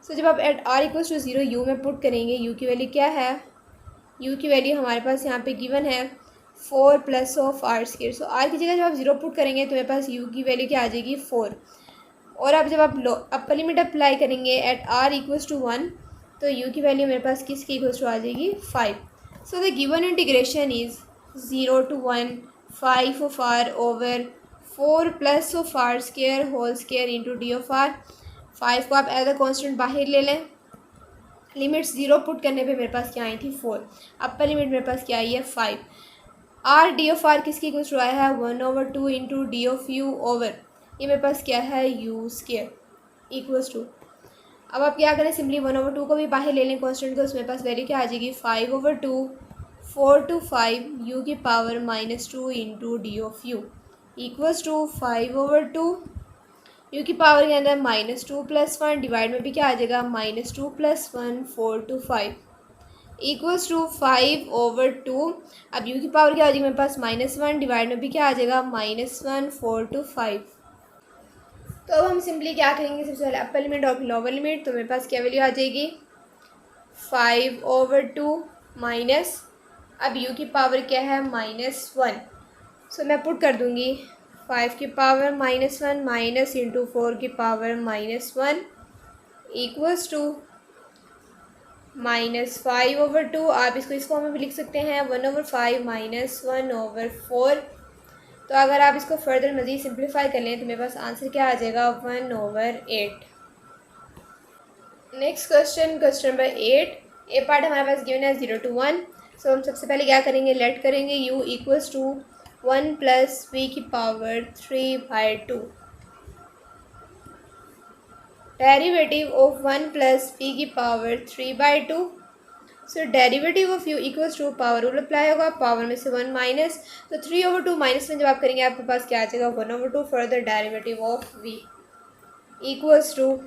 Speaker 1: So जब आप eight R equals to 0 you में put करेंगे, यू की वैल्यू क्या है, यू की वैल्यू हमारे पास यहाँ पे गिवन है 4 plus of r square. So r की जगह जब आप 0 पुट करेंगे तो मेरे पास यू की वैल्यू क्या आ जाएगी 4। और अब जब आप अपर लिमिट अप्लाई करेंगे एट आर इक्वल्स टू 1 तो यू की वैल्यू मेरे पास किसकी इक्वल्स टू आ जाएगी 5। So the given integration is 0 to 1 5 of r over 4 plus of r square whole square into D of r. 5 को आप एज अ कॉन्स्टेंट बाहर ले लें, लिमिट्स 0 पुट करने पे मेरे पास क्या आई थी 4, अपर लिमिट मेरे पास क्या आई है 5। आर डी ऑफ आर किसकी इक्वल्स टू आया है 1/2 into D of you over ये मेरे पास क्या है यू स्क्वायर इक्वल्स टू। अब आप क्या करें, सिंपली 1/2 को भी बाहर ले लें कॉन्स्टेंट को, उसमें पास वैल्यू क्या आ जाएगी 5/2 4 to 5 यू की power -2 into D of you equals to 5/2 u की पावर के अंदर -2 + 1 डिवाइड में भी क्या आ जाएगा -2 + 1 4 to 5 इक्वल्स टू 5/2। अब यू की पावर क्या आ जाएगी मेरे पास -1 डिवाइड में भी क्या आ जाएगा -1 4 to 5। तो अब हम सिंपली क्या करेंगे, सबसे पहले अपर लिमिट और लोअर लिमिट, तो मेरे पास क्या वैल्यू आ जाएगी 5/2 माइनस, अब u की पावर क्या है -1। सो मैं पुट कर दूंगी 5 की पावर -1 माइनस इंटू 4 की पावर -1 इक्वल्स टू -5/2। आप इसको इस फॉर्म में भी लिख सकते हैं 1/5 माइनस 1/4। तो अगर आप इसको फर्दर मज़ीद सिंप्लीफाई कर लें तो मेरे पास आंसर क्या आ जाएगा 1/8। नेक्स्ट क्वेश्चन नंबर 8, ए पार्ट हमारे पास गिवन है 0 to 1। सो हम सबसे पहले क्या करेंगे, लेट करेंगे u इक्वल्स टू 1 + v की पावर 3/2 डेरिवेटिव ऑफ 1 + v की power 3/2। So derivative of u equals to power rule apply होगा, पावर में से 1 माइनस, तो 3/2 -1 जब आप करेंगे आपके पास क्या आ जाएगा 1/2 further derivative of v equals to.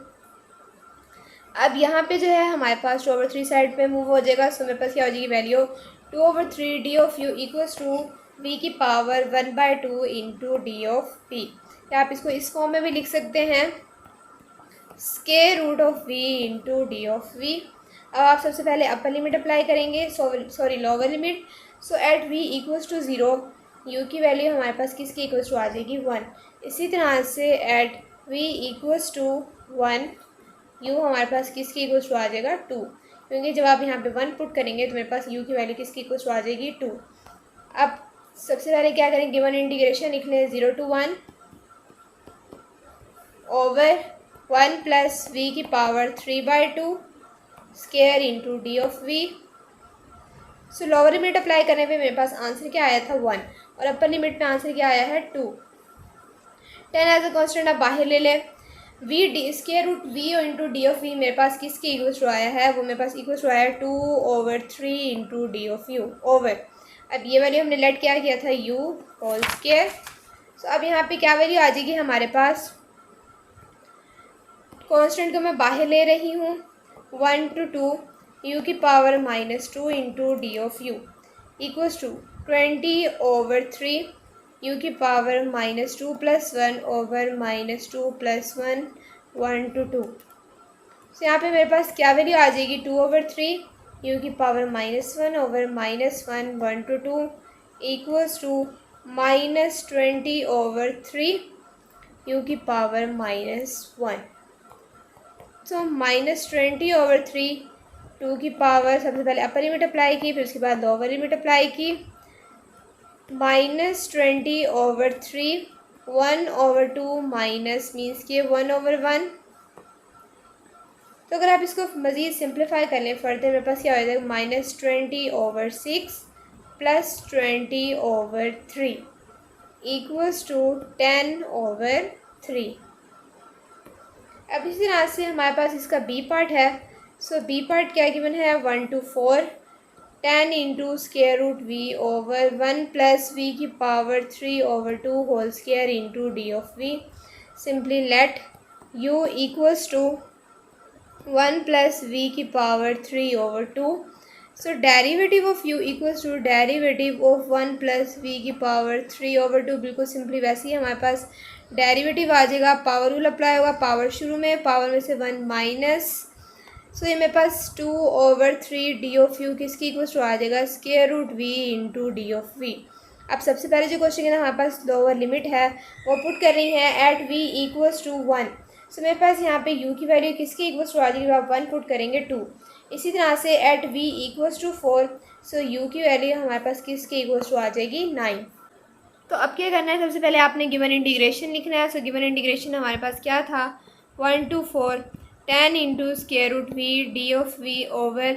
Speaker 1: अब यहाँ पे जो है हमारे पास 2/3 साइड पे मूव हो जाएगा, सो मेरे पास क्या हो जाएगी value 2/3 d of you equals to v की power 1/2 into D of p। या आप इसको इस फॉर्म में भी लिख सकते हैं square root of v into D of v। अब आप सबसे पहले अपर लिमिट अप्लाई करेंगे, sorry lower limit. So at v equals to 0 u की वैल्यू हमारे पास किसकी इक्वल्स टू आ जाएगी 1। इसी तरह से at v equals to 1 u हमारे पास किसकी इक्वल्स टू आ जाएगा 2, क्योंकि जब आप यहाँ पे 1 पुट करेंगे तो मेरे पास u की वैल्यू किसकी इक्वल्स टू आ जाएगी 2। अब सबसे पहले क्या करें, गिवन इंटीग्रेशन लिख लें 0 to 1 ओवर 1 + v की power 3/2 square into D of v। So lower limit apply करने पे मेरे पास आंसर क्या आया था 1 और अपर लिमिट पे आंसर क्या आया है 2। 10 एज अ कांस्टेंट आप बाहर ले लें, v d square root v into D of v मेरे पास किसकी इक्वल्स टू आया है, वो मेरे पास इक्वल्स टू आया है 2/3 into D of u over. अब ये वैल्यू हमने लेट क्या किया था u होल स्क्वायर। सो अब यहाँ पे क्या वैल्यू आ जाएगी हमारे पास, कांस्टेंट को मैं बाहर ले रही हूँ 1 to 2 u की power -2 into D of you equals to 20/3 u की पावर -2 + 1 ओवर -2 + 1 1 to 2। सो यहाँ पे मेरे पास क्या वैल्यू आ जाएगी 2/3 u की power -1 over -1 1 to 2 equals to -20/3 u की पावर -1। तो -20/3 2 की पावर, सबसे पहले अपर लिमिट अप्लाई की, फिर उसके बाद लोअर लिमिट अप्लाई की, -20/3 1/2 माइनस मीन्स के 1/1। तो अगर आप इसको मज़ीद सिंप्लीफाई कर लें फर्दर मेरे पास क्या हो जाएगा -20/6 + 20/3 इक्वल्स टू 10/3। अब इसी तरह से हमारे पास इसका बी पार्ट है। सो बी पार्ट क्या गिवन है 1 to 4 10 into square root v over 1 + v की power 3/2 whole square into D of v। Simply let u equals to 1 + v की power 3/2। So derivative of u equals to derivative of 1 + v की power 3/2। बिल्कुल simply वैसे ही हमारे पास derivative आ जाएगा, power rule apply होगा, power शुरू में, पावर में से 1 माइनस सो ये मेरे पास 2/3 डी ऑफ यू किसकी इक्वल टू आ जाएगा square root v into D of v. अब सबसे पहले जो क्वेश्चन है ना हमारे पास लोअर लिमिट है वो पुट कर रही है एट वी इक्वल्स टू 1। सो मेरे पास यहाँ पे u की वैल्यू किसकी इक्वल्स टू आ जाएगी आप 1 पुट करेंगे 2। इसी तरह से at v equals to 4 so u की वैल्यू हमारे पास किसकी इक्वल्स टू आ जाएगी 9। तो अब क्या करना है सबसे पहले आपने गिवन इंटीग्रेशन लिखना है। सो गिवन इंटीग्रेशन हमारे पास क्या था 1 to 4 10 into square root V D of V over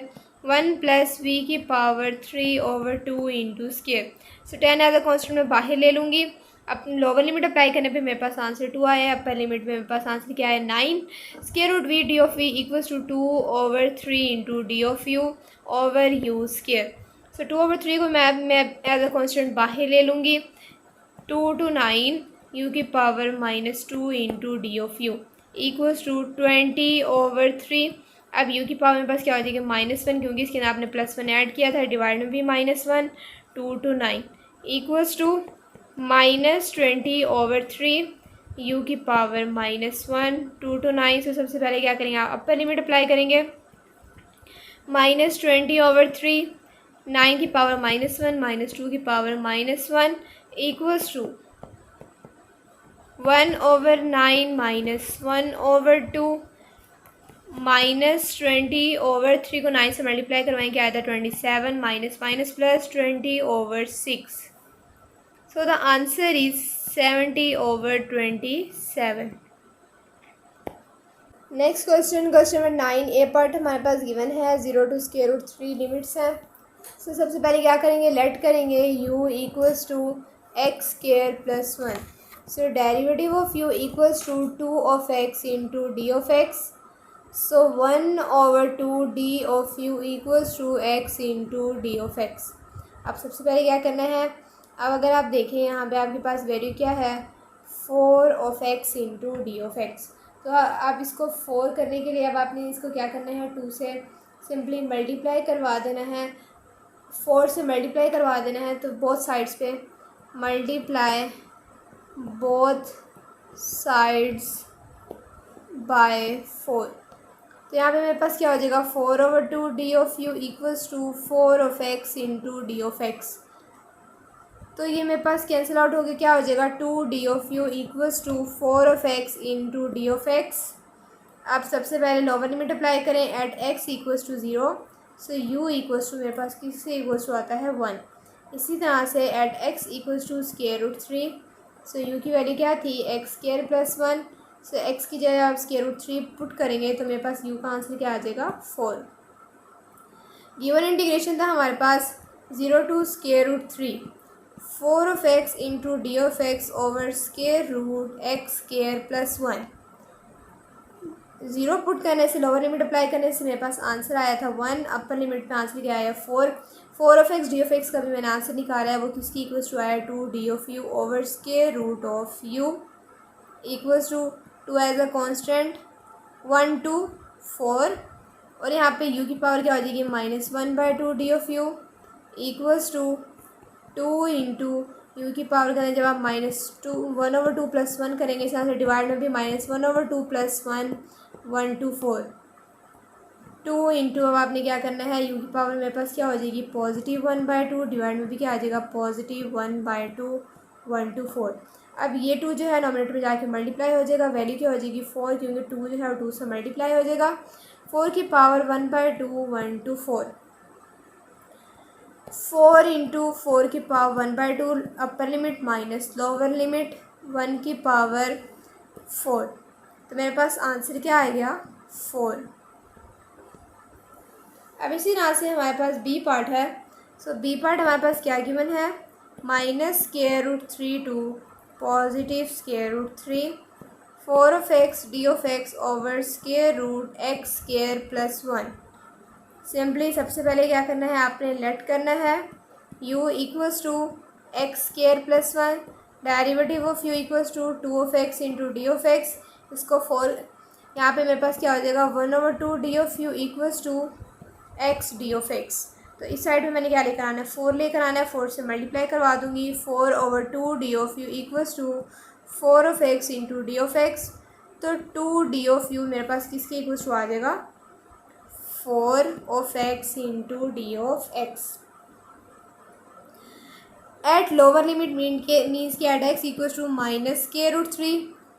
Speaker 1: 1 plus V की power 3/2 into square. So 10 as a constant मैं बाहर ले लूँगी। अब लोअर लिमिट अप्लाई करने पे मेरे पास आंसर 2 आया है। अपर लिमिट में मेरे पास आंसर क्या है 9। Square root V D of V equals to 2/3 into D of you over U square. So 2/3 को मैं एज अ कॉन्स्टेंट बाहर ले लूँगी। 2 to 9 u की power -2 into D of you equals to 20/3। अब u की पावर मेरे पास क्या हो जाएगी -1 क्योंकि इसके अंदर आपने +1 ऐड किया था डिवाइड में भी -1। 2 to 9 इक्वल्स टू -20/3 u की पावर -1 2 to 9। से सबसे पहले क्या करेंगे आप अपर लिमिट अप्लाई करेंगे -20/3 9 की पावर -1 -2 की पावर -1 इक्वल्स टू 1/9 -1/2 -20/3 को 9 से मल्टीप्लाई करवाएं क्या आता है 27 minus plus 20/6। So the answer is 70/27। Next question number 9 A part हमारे पास गिवन है 0 to स्क्वायर रूट 3 लिमिट्स हैं। सो सबसे पहले क्या करेंगे लेट करेंगे u equals to x square plus 1। So derivative of u equals to 2 of x into D of x. So 1/2 D of u equals to x into D of x. अब सबसे पहले क्या करना है अब अगर आप देखें यहाँ पे आपके पास वैल्यू क्या है 4 of x into D of x. तो आप इसको 4 करने के लिए अब आपने इसको क्या करना है 2 से सिंपली मल्टीप्लाई करवा देना है 4 से मल्टीप्लाई करवा देना है। तो बोथ साइड्स पे मल्टीप्लाई बोथ साइड्स बाय 4। तो यहाँ पे मेरे पास क्या हो जाएगा 4/2 d of you equals to 4 of x into D of x. तो ये मेरे पास कैंसिल आउट हो गया क्या हो जाएगा 2 d of you equals to 4 of x into D of x. आप सबसे पहले लोअर लिमिट अप्लाई करें at x equals to 0। So u equals to मेरे पास किससे इक्वल्स टू आता है 1। इसी तरह से at x equals to square root 3। So u की वैल्यू क्या थी x square plus 1। So x की जगह आप स्क्वायर रूट 3 पुट करेंगे तो मेरे पास u का आंसर क्या आ जाएगा 4। गिवन इंटीग्रेशन था हमारे पास 0 to square root 3 4 of x into D of x over square root x square plus 1। 0 put करने से लोअर लिमिट अप्लाई करने से मेरे पास आंसर आया था 1। अपर लिमिट पे आंसर क्या आया 4 of x d of x का भी मैंने आंसर निकाला है वो किसकी इक्वल्स टू आया 2 d of you over square root of you equals to 2 as a constant 1 to 4। और यहाँ पे u की पावर क्या हो जाएगी -1/2 D of you equals to 2 into u की पावर करें जब आप -2 1/2 + 1 करेंगे इस तरह से डिवाइड में भी -1/2 + 1 1 to 4 2 इंटू अब आपने क्या करना है u की पावर मेरे पास क्या हो जाएगी +1/2 डिवाइड में भी क्या आ जाएगा +1/2 1 to 4। अब ये 2 जो है नॉमिनेटर में जाके मल्टीप्लाई हो जाएगा वैल्यू क्या हो जाएगी 4 क्योंकि 2 जो है वो 2 से मल्टीप्लाई हो जाएगा 4 की पावर 1/2 1 to 4। 4 इंटू 4 की power 1/2 upper limit minus lower limit 1 की पावर 4। तो मेरे पास आंसर क्या आ गया 4। अब इसी तरह से हमारे पास बी पार्ट है। सो बी पार्ट हमारे पास क्या गिवन है -√3 to +√3 4 of x d of x over square root x square plus 1। Simply सबसे पहले क्या करना है आपने लेट करना है u equals to x square plus 1 derivative of u equals to 2 of x into D of x. इसको 4 यहाँ पे मेरे पास क्या हो जाएगा 1/2 D of you equals to x d of x. तो इस साइड में मैंने क्या लेकर आना है 4 लेकर आना है 4 से मल्टीप्लाई करवा दूंगी 4/2 d of you equals to 4 of x into D of x. तो 2 डी ऑफ यू मेरे पास किसके इक्वल्स टू आ जाएगा 4 of x into d of x. At lower limit means कि at x equals to minus square root 3.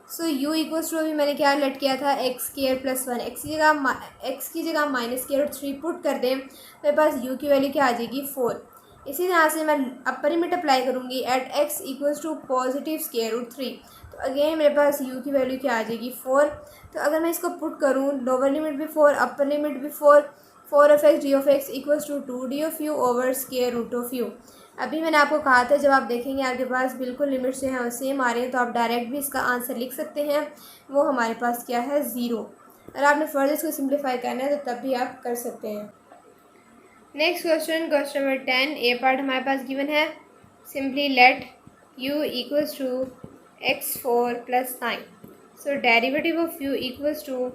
Speaker 1: So u equals to अभी मैंने क्या लेट किया था एक्स स्केयर प्लस 1. एक्स की जगह माइनस स्केयर रूट 3 पुट कर दें, मेरे पास u की वैल्यू क्या आ जाएगी 4. इसी तरह से मैं अपर लिमिट अप्लाई करूँगी at x equals to positive square root 3. तो अगेन मेरे पास u की वैल्यू क्या आ जाएगी 4. तो अगर मैं इसको पुट करूँ, लोअर लिमिट भी 4, अपर लिमिट भी 4, 4 of x d of x equals to 2 d of you over square root of u. अभी मैंने आपको कहा था जब आप देखेंगे आपके पास बिल्कुल लिमिट्स जो हैं वो सेम आ रही हैं, तो आप डायरेक्ट भी इसका आंसर लिख सकते हैं. वो हमारे पास क्या है 0. अगर आपने फर्दर इसको सिंप्लीफाई करना है तो तब भी आप कर सकते हैं. Next question number 10. A part हमारे पास गिवन है. Simply let u equals to x4 plus 9. So derivative of u equals to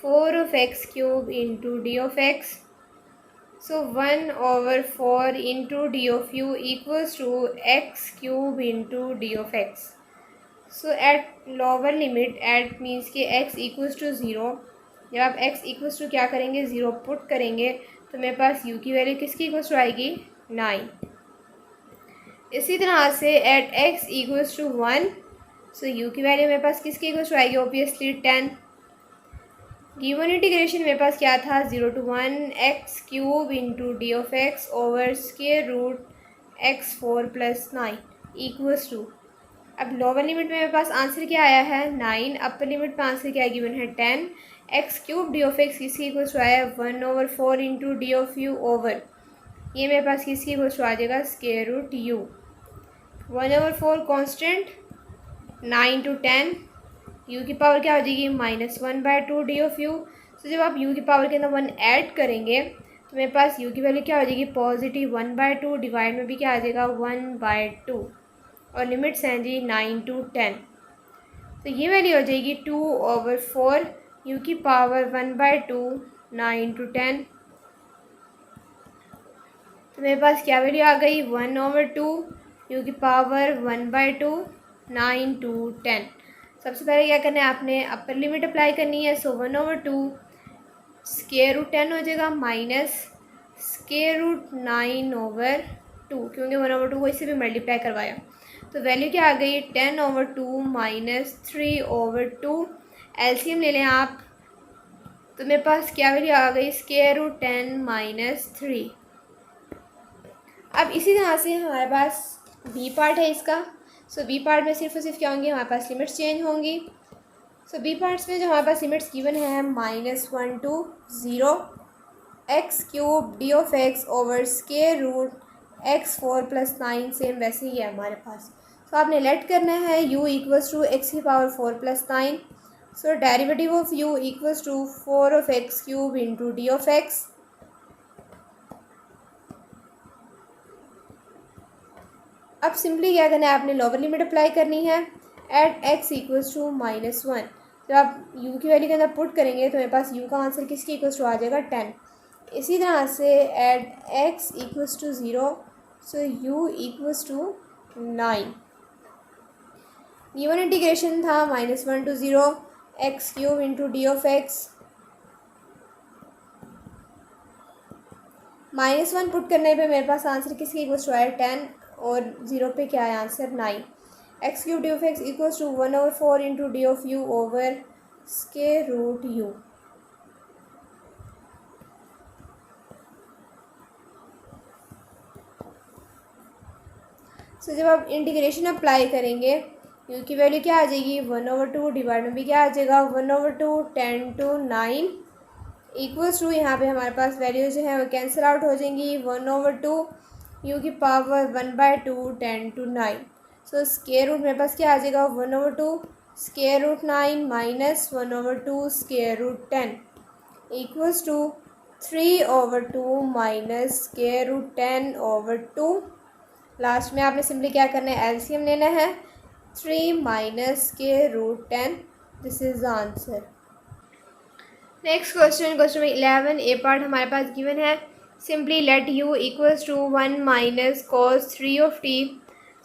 Speaker 1: 4 of x cube into D of x. So 1 over 4 into d of u equals to x cube into d of x. So at lower limit at means कि x equals to 0. जब आप x equals to क्या करेंगे 0 put करेंगे तो मेरे पास u की वैल्यू किसकी इक्वल्स टू आएगी 9. इसी तरह से at x equals to 1. So u की वैल्यू मेरे पास किसकी इक्वल्स टू आएगी ऑब्वियसली 10. गिवन इंटीग्रेशन मेरे पास क्या था 0 to 1 x cube into D of x over square root x4 plus 9 equals to. अब लोअर लिमिट में मेरे पास आंसर क्या आया है 9. अपर लिमिट में आंसर क्या गिवन है 10. X cube D of x किसकी इक्वल्स टू आया 1 over 4 into D of you over ये मेरे पास किसकी इक्वल्स टू आ जाएगा square root u. 1 over 4 constant, 9 to 10 u की पावर क्या हो जाएगी -1/2 डी ऑफ यू. तो जब आप u की पावर के अंदर 1 ऐड करेंगे तो मेरे पास u की वैल्यू क्या हो जाएगी पॉजिटिव 1/2. डिवाइड में भी क्या आ जाएगा 1/2 और लिमिट्स हैं जी 9 to 10. तो ये वैल्यू हो जाएगी 2 over 4 u की पावर 1/2 9 to 10. तो मेरे पास क्या वैल्यू आ गई 1 over 2 u की पावर 1/2 9 to 10. सबसे पहले क्या करना है आपने अपर लिमिट अप्लाई करनी है. सो 1 over 2 स्केयर रूट 10 हो जाएगा माइनस स्केयर रूट 9 over 2 क्योंकि 1 over 2 को इससे भी मल्टीप्लाई करवाया. तो वैल्यू क्या आ गई 10 over 2 माइनस 3 over 2. एलसीएम ले लें आप तो मेरे पास क्या वैल्यू आ गई स्केयर रूट 10 माइनस 3. अब इसी तरह से हमारे पास बी पार्ट है इसका. सो बी पार्ट में सिर्फ और सिर्फ क्या होंगी हमारे पास लिमिट्स चेंज होंगी. सो बी पार्ट्स में जो हमारे पास लिमिट्स गिवन है -1 to 0 x cube D of x over square root x4 plus 9 same वैसे ही है हमारे पास. सो आपने लेट करना है u इक्वल्स टू एक्स की power 4 plus 9. So derivative of u equals to 4 of x cube into D of x. अब simply क्या करना है आपने लोअर लिमिट अप्लाई करनी है एट x इक्वल्स टू -1. जब आप u की वैल्यू के अंदर पुट करेंगे तो मेरे पास u का आंसर किसकी इक्वल्स टू आ जाएगा 10. इसी तरह से at x equals to 0. So u equals to 9. Given integration था -1 to 0 x cube into D of x. -1 put करने पे मेरे पास आंसर किसकी इक्वल्स टू आया 10 और 0 पे क्या है answer 9. X cube D of x equals to 1 over 4 into D of you over square root U. So जब आप इंटीग्रेशन अप्लाई करेंगे यू की वैल्यू क्या आ जाएगी 1 over 2 डिवाइड में भी क्या आ जाएगा 1 over 2 10 to 9 इक्वल्स टू यहाँ पे हमारे पास वैल्यू जो है वो कैंसिल आउट हो जाएंगी 1 over 2 यू की power 1/2 10 to 9. So square root मेरे पास क्या आ जाएगा 1 over 2 square root 9 minus 1 over 2 square root 10 equals to 3 over 2 minus square root 10 over 2. Last में आपने सिंपली क्या करना है एलसीएम लेना है 3 minus square root 10. This is the answer. Next question 11. A part हमारे पास गिवन है. Simply let u equals to 1 minus cos 3 of t.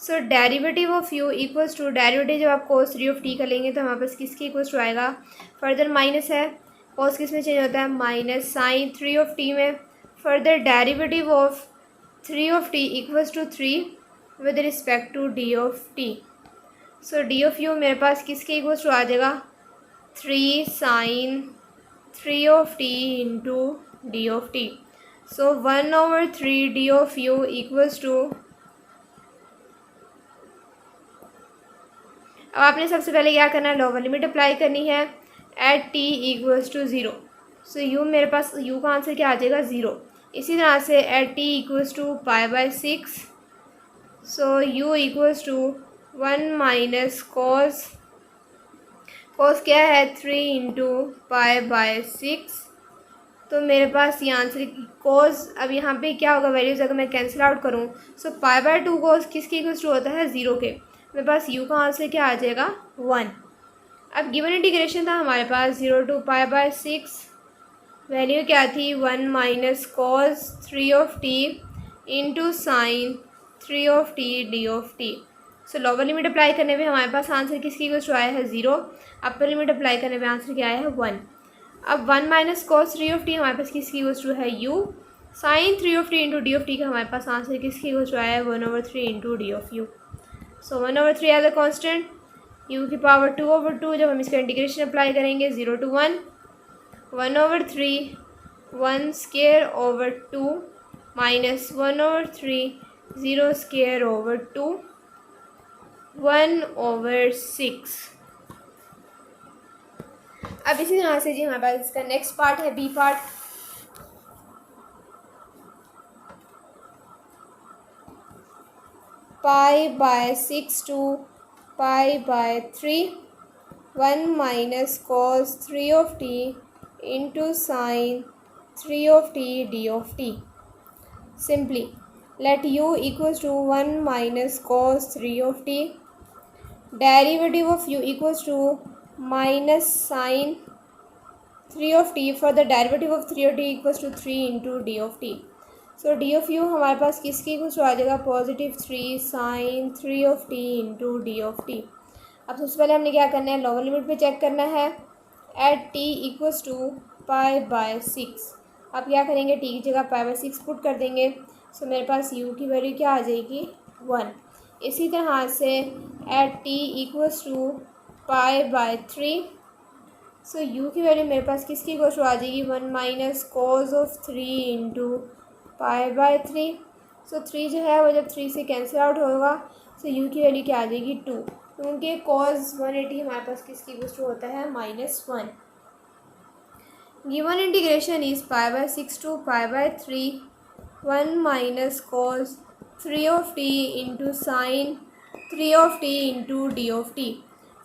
Speaker 1: So derivative of u equals to derivative जब आप cos 3 of t कर लेंगे तो हमारे पास किसकी इक्वल्स टू आएगा फर्दर माइनस है कॉस किस में चेंज होता है, माइनस साइन 3 में। Further derivative of 3 equals to 3 with respect to d। So d मेरे पास किसके इक्वल्स टू आ जाएगा, 3 sine 3 into d। So 1/3 d equals to, अब आपने सबसे पहले क्या करना है, लोअर लिमिट अप्लाई करनी है at t equals to 0। So u मेरे पास u का आंसर क्या आ जाएगा, 0। इसी तरह से at t equals to π/6। So u equals to 1 minus cos क्या है, 3 इंटू π/6। तो मेरे पास ये आंसर कॉस, अब यहाँ पे क्या होगा, वैल्यूज़ अगर मैं कैंसिल आउट करूँ, सो π/2 कॉस किसके इक्वल्स टू होता है, 0 के। मेरे पास u का आंसर क्या आ जाएगा, 1। अब गिवन इंटीग्रेशन था हमारे पास 0 to π/6, वैल्यू क्या थी, 1 minus cos 3 into sine 3 d। सो लोअर लिमिट अप्लाई करने पे हमारे पास आंसर किसकी इक्वल्स टू आया है, 0। अपर लिमिट अप्लाई करने पे आंसर क्या आया है, 1। अब 1 माइनस कॉस 3 हमारे पास किसकी इक्वल्स टू है, u। साइन 3 इंटू d का हमारे पास आंसर किसकी इक्वल्स टू आया है, 1/3 into d। So 1/3 as a constant, u की पावर 2/2। जब हम इसका इंटीग्रेशन अप्लाई करेंगे, 0 to 1, 1/3 1 square over 2 minus 1/3 0 square over 2 1/6। अब इसी तरह से जी हमारे पास इसका नेक्स्ट पार्ट है, B part. π/6 to π/3 1 minus cos 3 into sine 3 d। Simply let u equals to 1 minus cos 3 derivative of u equals to minus sine 3 for the derivative of 3 equals to 3 into d। So D of U हमारे पास किसकी कुछ आ जाएगा, positive 3 sine 3 into D. अब सबसे पहले हमने क्या करना है, लोअर लिमिट पे चेक करना है एट t इक्वल्स टू π/6। अब क्या करेंगे, t की जगह π/6 पुट कर देंगे। सो मेरे पास u की वैल्यू क्या आ जाएगी, 1। इसी तरह से at t equals to π/3। So u की वैल्यू मेरे पास किसकी इक्वल्स टू आ जाएगी, 1 minus cos of 3 into π/3। So 3 जो है वो जब 3 से कैंसिल आउट होगा, सो u की वैल्यू क्या आ जाएगी, 2, क्योंकि कॉज 180 हमारे पास किसकी इक्वल्स टू होता है, -1। Given integration is π/6 to π/3 1 minus cos 3 into sine 3 into D.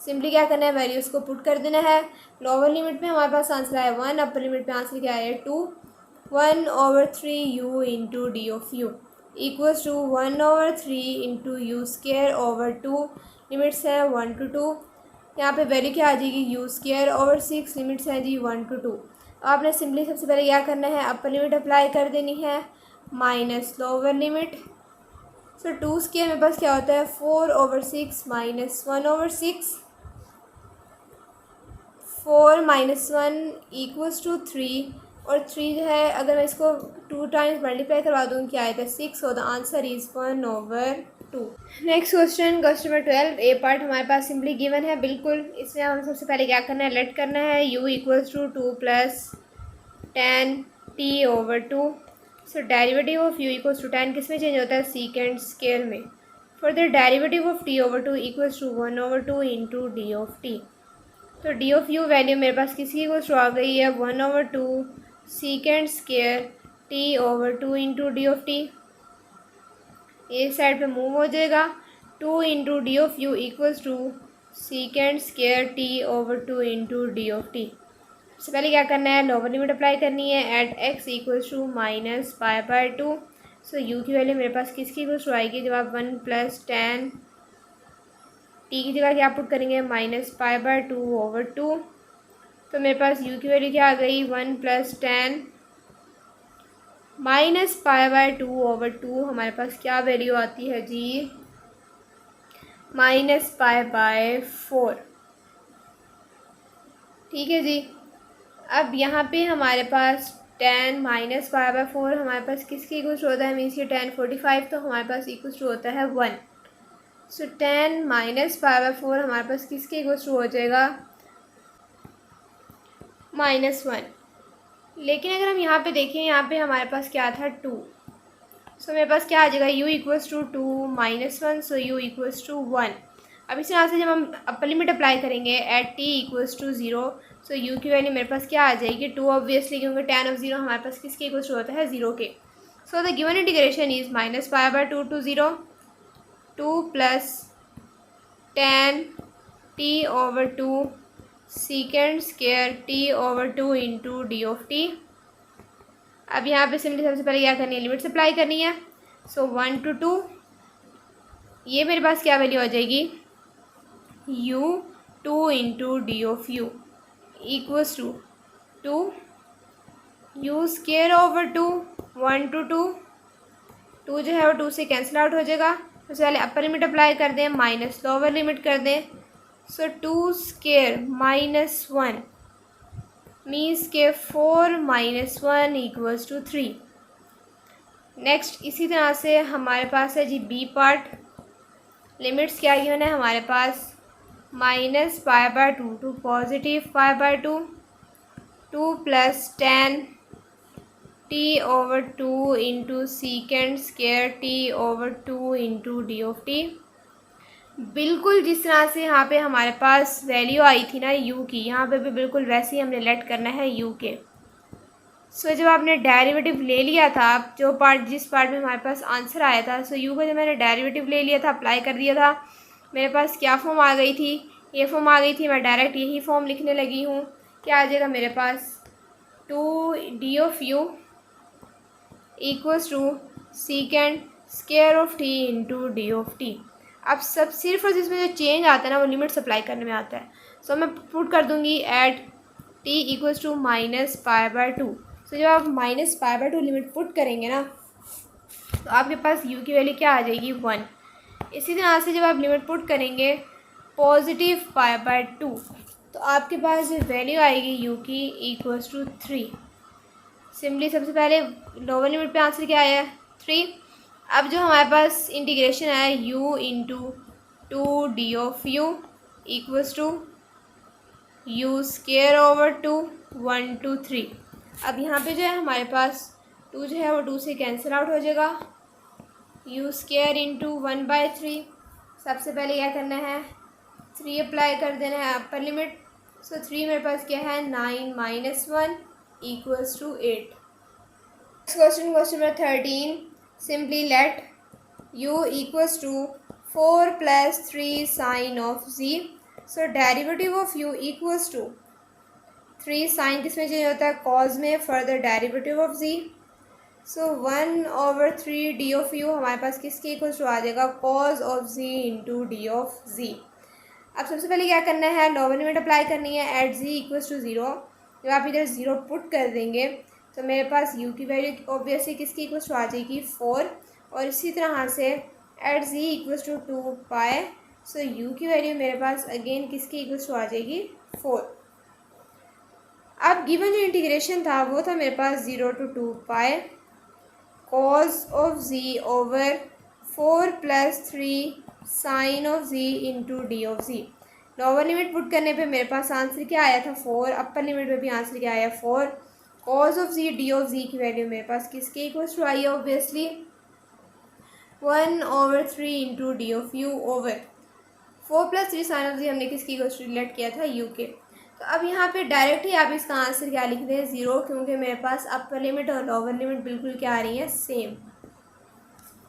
Speaker 1: Simply क्या करना है, वैल्यूज़ को पुट कर देना है। लोअर लिमिट में हमारे पास आंसर आया 1, अपर लिमिट में आंसर क्या आया 2। 1/3 u into D of you equals to 1/3 into u square over 2। Limits है 1 to 2। यहाँ पे वैल्यू क्या आ जाएगी, u स्क्वायर ओवर 6। लिमिट्स हैं जी 1 to 2। आपने सिंपली सबसे पहले क्या करना है, अपर लिमिट अप्लाई कर देनी है माइनस लोअर लिमिट। सो 2 स्क्वायर मेरे पास क्या होता है, 4/6 माइनस 1/6। 4 - 1 इक्वल्स टू 3, और 3 जो है अगर मैं इसको 2 टाइम्स मल्टीप्लाई करवा दूँ क्या आएगा, 6। So the answer is 1/2। Next question number 12, A part हमारे पास सिंपली गिवन है बिल्कुल। इसमें हम सबसे पहले क्या करना है, लेट करना है u equals to 2 + tan t/2। So derivative of u equals to tan किस में चेंज होता है, सीकेंड स्केयर में। Further derivative of t/2 equals to 1/2 into D of t. तो डी ऑफ यू वैल्यू मेरे पास किसकी इक्वल्स टू आ गई है, 1/2 secant square t/2 into D of t. ये साइड पे मूव हो जाएगा, 2 into D of you equals to सीकेंड square t/2 into D of T. सबसे पहले क्या करना है, लोअर लिमिट अप्लाई करनी है at x equals to -π/2। So u की वैल्यू मेरे पास किसकी इक्वल्स टू आएगी, जब आप 1 + tan t की जगह क्या पुट करेंगे, -π/2/2। तो मेरे पास u की वैल्यू क्या आ गई, 1 + tan -π/2/2। हमारे पास क्या वैल्यू आती है जी, -π/4। ठीक है जी। अब यहाँ पे हमारे पास tan माइनस पाई बाय 4 हमारे पास किसके इक्वल टू होता है, मीन्स ये tan 45, तो हमारे पास इक्वल टू होता है 1। सो tan माइनस पाई बाय 4 हमारे पास किसके इक्वल टू हो जाएगा, -1। लेकिन अगर हम यहाँ पे देखें, यहाँ पे हमारे पास क्या था 2, सो मेरे पास क्या आ जाएगा, u equals to 2 -1, so u equals to 1। अब इस तरह से जब हम अपर लिमिट अप्लाई करेंगे at t equals to 0, so u की वैल्यू मेरे पास क्या आ जाएगी 2 ऑब्वियसली, क्योंकि tan ऑफ 0 हमारे पास किसके इक्वल्स टू होता है 0 के। So the given integration is -π/2 to 0 2 plus tan t/2 secant square t/2 into D of T. अब यहाँ पे सिंपली सबसे पहले क्या करनी है, लिमिट्स अप्लाई करनी है। सो 1 to 2, ये मेरे पास क्या वैल्यू आ जाएगी, u 2 into D of you equals to 2 u square over 2 1 to 2, 2 जो है वो 2 से कैंसिल आउट हो जाएगा। सबसे पहले अपर लिमिट अप्लाई कर दें, माइनस लोअर लिमिट कर दें। सो 2 स्क्वायर -1 मीन्स के 4 - 1 इक्वल्स टू 3। नेक्स्ट इसी तरह से हमारे पास है जी बी पार्ट। लिमिट्स क्या गिवन है हमारे पास, -π/2 to +π/2 2 plus tan t/2 into secant square t/2 into D of T. बिल्कुल जिस तरह से यहाँ पे हमारे पास वैल्यू आई थी ना u की, यहाँ पे भी बिल्कुल वैसे ही हमने लेट करना है u के। सो जब आपने डेरिवेटिव ले लिया था, जिस पार्ट में हमारे पास आंसर आया था, सो u का जब मैंने डेरिवेटिव ले लिया था, अप्लाई कर दिया था, मेरे पास क्या फॉर्म आ गई थी, ये फॉर्म आ गई थी। मैं डायरेक्ट यही फॉर्म लिखने लगी हूँ। क्या आ जाएगा मेरे पास, 2 d of you equals to secant square of t into D of T. अब सब सिर्फ और जिसमें जो चेंज आता है ना वो लिमिट्स अप्लाई करने में आता है। सो मैं पुट कर दूंगी एट t इक्वल्स टू -π/2। सो जब आप -π/2 लिमिट पुट करेंगे ना, तो आपके पास u की वैल्यू क्या आ जाएगी 1। इसी तरह से जब आप लिमिट पुट करेंगे +π/2, तो आपके पास जो वैल्यू आएगी u की इक्वल्स टू 3। सिंपली सबसे पहले लोअर लिमिट पे आंसर क्या आया, 3। अब जो हमारे पास इंटीग्रेशन है u into 2 d of you equals to u square over 2 1 to 3। अब यहाँ पे जो है हमारे पास 2 जो है वो 2 से कैंसिल आउट हो जाएगा। u स्क्वायर इंटू 1/3, सबसे पहले क्या करना है 3 अप्लाई कर देना है अपर लिमिट। सो 3 मेरे पास क्या है 9 - 1 equals to 8। Question number 13, simply let u equals to 4 plus 3 sin of z। so derivative of u equals to 3 sin किसमें चेंज होता है, cos में, further derivative of z। so 1/3 d of u हमारे पास किसके इक्वल्स टू आ जाएगा, cos of z into D of z। अब सबसे पहले क्या करना है, लोअर लिमिट अप्लाई करनी है एट z इक्वल्स टू 0। जब आप इधर 0 पुट कर देंगे तो मेरे पास u की वैल्यू ऑब्वियसली किसकी इक्वल्स टू आ जाएगी 4। और इसी तरह से at z equals to 2π, so u की वैल्यू मेरे पास अगेन किसकी इक्वल्स टू आ जाएगी 4। अब गिवन जो इंटीग्रेशन था वो था मेरे पास 0 to 2π cos of z over 4 + 3 sin of z into D of z। Lower limit put करने पे मेरे पास आंसर क्या आया था 4, अपर लिमिट पे भी आंसर क्या आया 4। cos of z D of z की वैल्यू मेरे पास किसके इक्वल्स टू आई है, obviously 1/3 into D of you over 4 + 3 sin of z हमने किसकी इक्वल्स टू रिलेट किया था u के। तो अब यहाँ पे डायरेक्ट ही आप इसका आंसर क्या लिख दें 0, क्योंकि मेरे पास अपर लिमिट और लोअर लिमिट बिल्कुल क्या आ रही है सेम।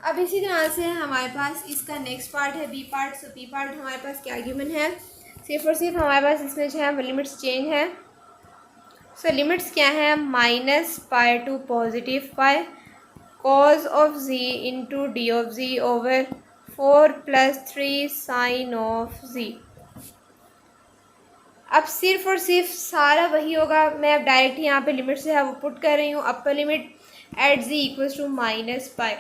Speaker 1: अब इसी तरह से हमारे पास इसका नेक्स्ट पार्ट है बी पार्ट। सो बी पार्ट हमारे पास क्या गिवन है, सिर्फ और सिर्फ हमारे पास इसमें जो है लिमिट्स चेंज है। सो लिमिट्स क्या है, -π to +π cos of z into D of z over 4 + 3 sin of z। अब सिर्फ और सिर्फ सारा वही होगा। मैं अब डायरेक्ट यहाँ पे लिमिट से है वो पुट कर रही हूँ। Upper limit at z equals to -π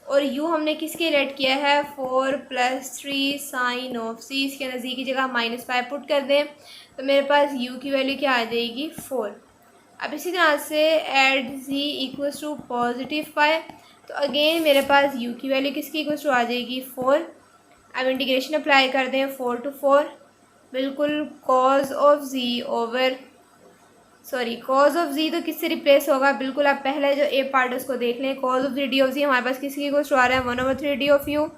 Speaker 1: और u हमने किसके लेट किया है 4 + 3 sin of z। इसके अंदर z की जगह -π पुट कर दें तो मेरे पास u की वैल्यू क्या आ जाएगी 4। अब इसी तरह से at z equals to positive pi, तो अगेन मेरे पास u की वैल्यू किसकी इक्वल्स टू आ जाएगी 4। अब इंटीग्रेशन अप्लाई कर दें 4 to 4, बिल्कुल कॉज ऑफ z तो किससे रिप्लेस होगा, बिल्कुल आप पहले जो ए पार्ट उसको देख लें। Cos of d of g हमारे पास किसकी इक्वल्स टू आ रहा है 1/3 d of you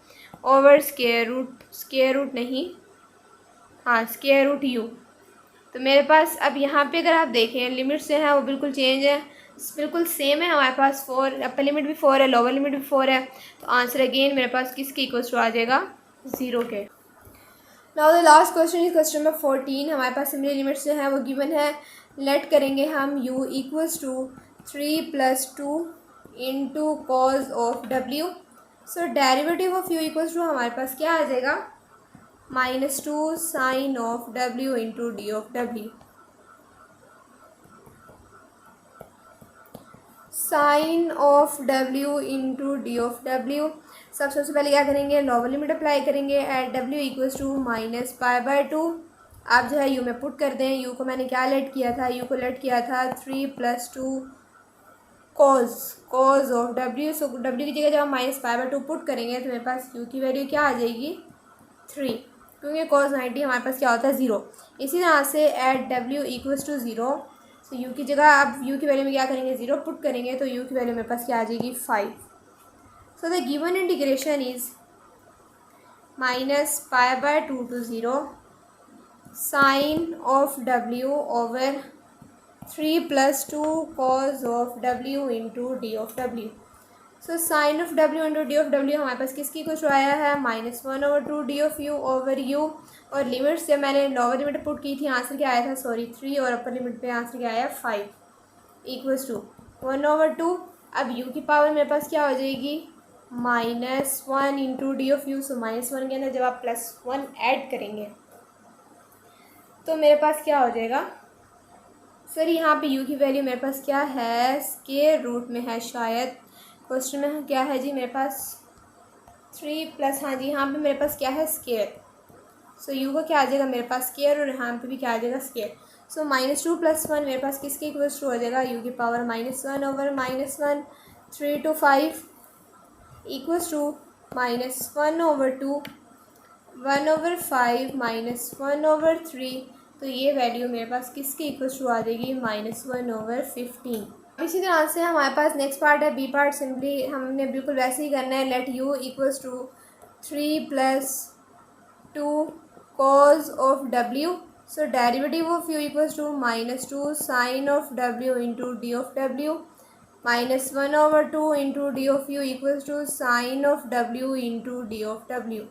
Speaker 1: over square root नहीं, हाँ स्केयर रूट यू। तो मेरे पास अब यहाँ पे अगर आप देखें लिमिट्स जो हैं वो बिल्कुल चेंज है, बिल्कुल सेम है। हमारे पास 4, अपर लिमिट भी 4 है, लोअर लिमिट भी 4 है, तो आंसर अगेन मेरे पास किसकी इक्वल्स टू आ जाएगा 0 के। Now the last question is question number 14। हमारे पास सिमिलर लिमिट्स जो हैं वो गिवन है। लेट करेंगे हम u equals to 3 + 2 into cos of w। So derivative of u equals to हमारे पास क्या आ जाएगा -2 sine of w into D of w। Sine of w into D of w। सबसे पहले क्या करेंगे लोअर लिमिट अप्लाई करेंगे एट w इक्वल्स टू -π/2। आप जो है u में पुट कर दें। u को मैंने क्या लेट किया था, u को लेट किया था 3 + 2 cos of w। So w की जगह जब हम -π/2 पुट करेंगे तो मेरे पास u की वैल्यू क्या आ जाएगी 3, क्योंकि cos 90 हमारे पास क्या होता है 0। इसी तरह से at w equals to 0, so u की जगह आप u की वैल्यू में क्या करेंगे 0 पुट करेंगे तो u की वैल्यू मेरे पास क्या आ जाएगी 5। So the given integration is -π/2 to 0 sine of w over 3 + 2 cos of w into D of w। So sine of w into D of w हमारे पास किसकी कुछ आया है -1/2 D of u over u। और लिमिट्स जब मैंने lower limit put की थी आंसर क्या आया था 3, और अपर लिमिट पे आंसर क्या आया 5 इक्वल्स टू 1/2। अब u की पावर मेरे पास क्या हो जाएगी -1 इंटू डी ऑफ यू। सो -1 के अंदर जब आप +1 ऐड करेंगे तो मेरे पास क्या हो जाएगा सर, यहाँ पे u की वैल्यू मेरे पास क्या है स्क्वायर रूट में है, शायद क्वेश्चन में क्या है जी मेरे पास 3+, हाँ जी यहाँ पे मेरे पास क्या है स्क्वायर। सो u को क्या आ जाएगा मेरे पास स्क्वायर, और यहाँ पे भी क्या आ जाएगा स्क्वायर। सो -2 + 1 मेरे पास किसके इक्वल्स टू हो जाएगा u की power -1 over -1 3 to 5 equals to -1/2 1/5 -1/3। तो ये वैल्यू मेरे पास किसके इक्वल्स टू आ जाएगी -1/15। इसी तरह से हमारे पास नेक्स्ट पार्ट है बी पार्ट। सिंपली हमने बिल्कुल वैसे ही करना है। Let u equals to 3 + 2 cos of w। So derivative of u equals to -2 sine of w into D of w -1/2 into D of u equals to sine of w into D of w।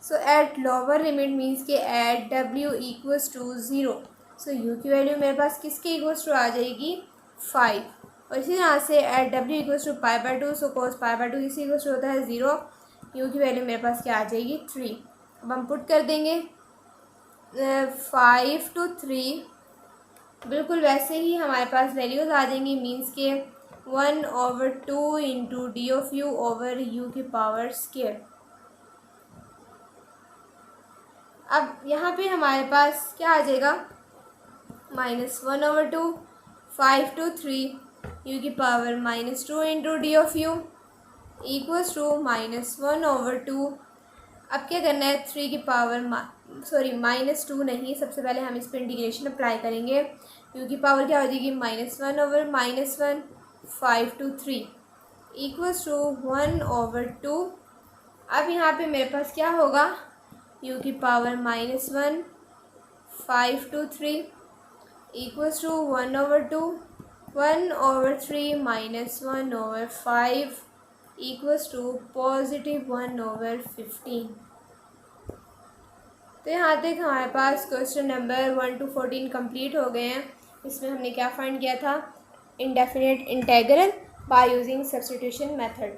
Speaker 1: So at lower limit means के at w equals to 0। So u की value मेरे पास किसके equals to आ जाएगी 5। और इसी तरह से at w equals to π/2। So cos π/2 किसके इक्वल्स टू होता है 0। u की वैल्यू मेरे पास क्या आ जाएगी 3। अब हम पुट कर देंगे 5 to 3, बिल्कुल वैसे ही हमारे पास वैल्यूज़ आ जाएंगी। मीन्स के 1/2 into D of you over u की पावर स्क्वायर। अब यहाँ पे हमारे पास क्या आ जाएगा -1/2 5 to 3 u की power -2 into D of you equals to -1/2। अब क्या करना है 3 की पावर -2 नहीं, सबसे पहले हम इस पर इंटीग्रेशन अप्लाई करेंगे। u की पावर क्या हो जाएगी -1 ओवर -1 5 to 3 इक्वल्स टू 1/2। अब यहाँ पे मेरे पास क्या होगा u की power -1 5 to 3 equals to 1/2 1/3 -1/5 equals to +1/15। तो यहाँ तक हमारे पास क्वेश्चन नंबर 1 to 14 कंप्लीट हो गए हैं। इसमें हमने क्या फाइंड किया था indefinite integral by using substitution method.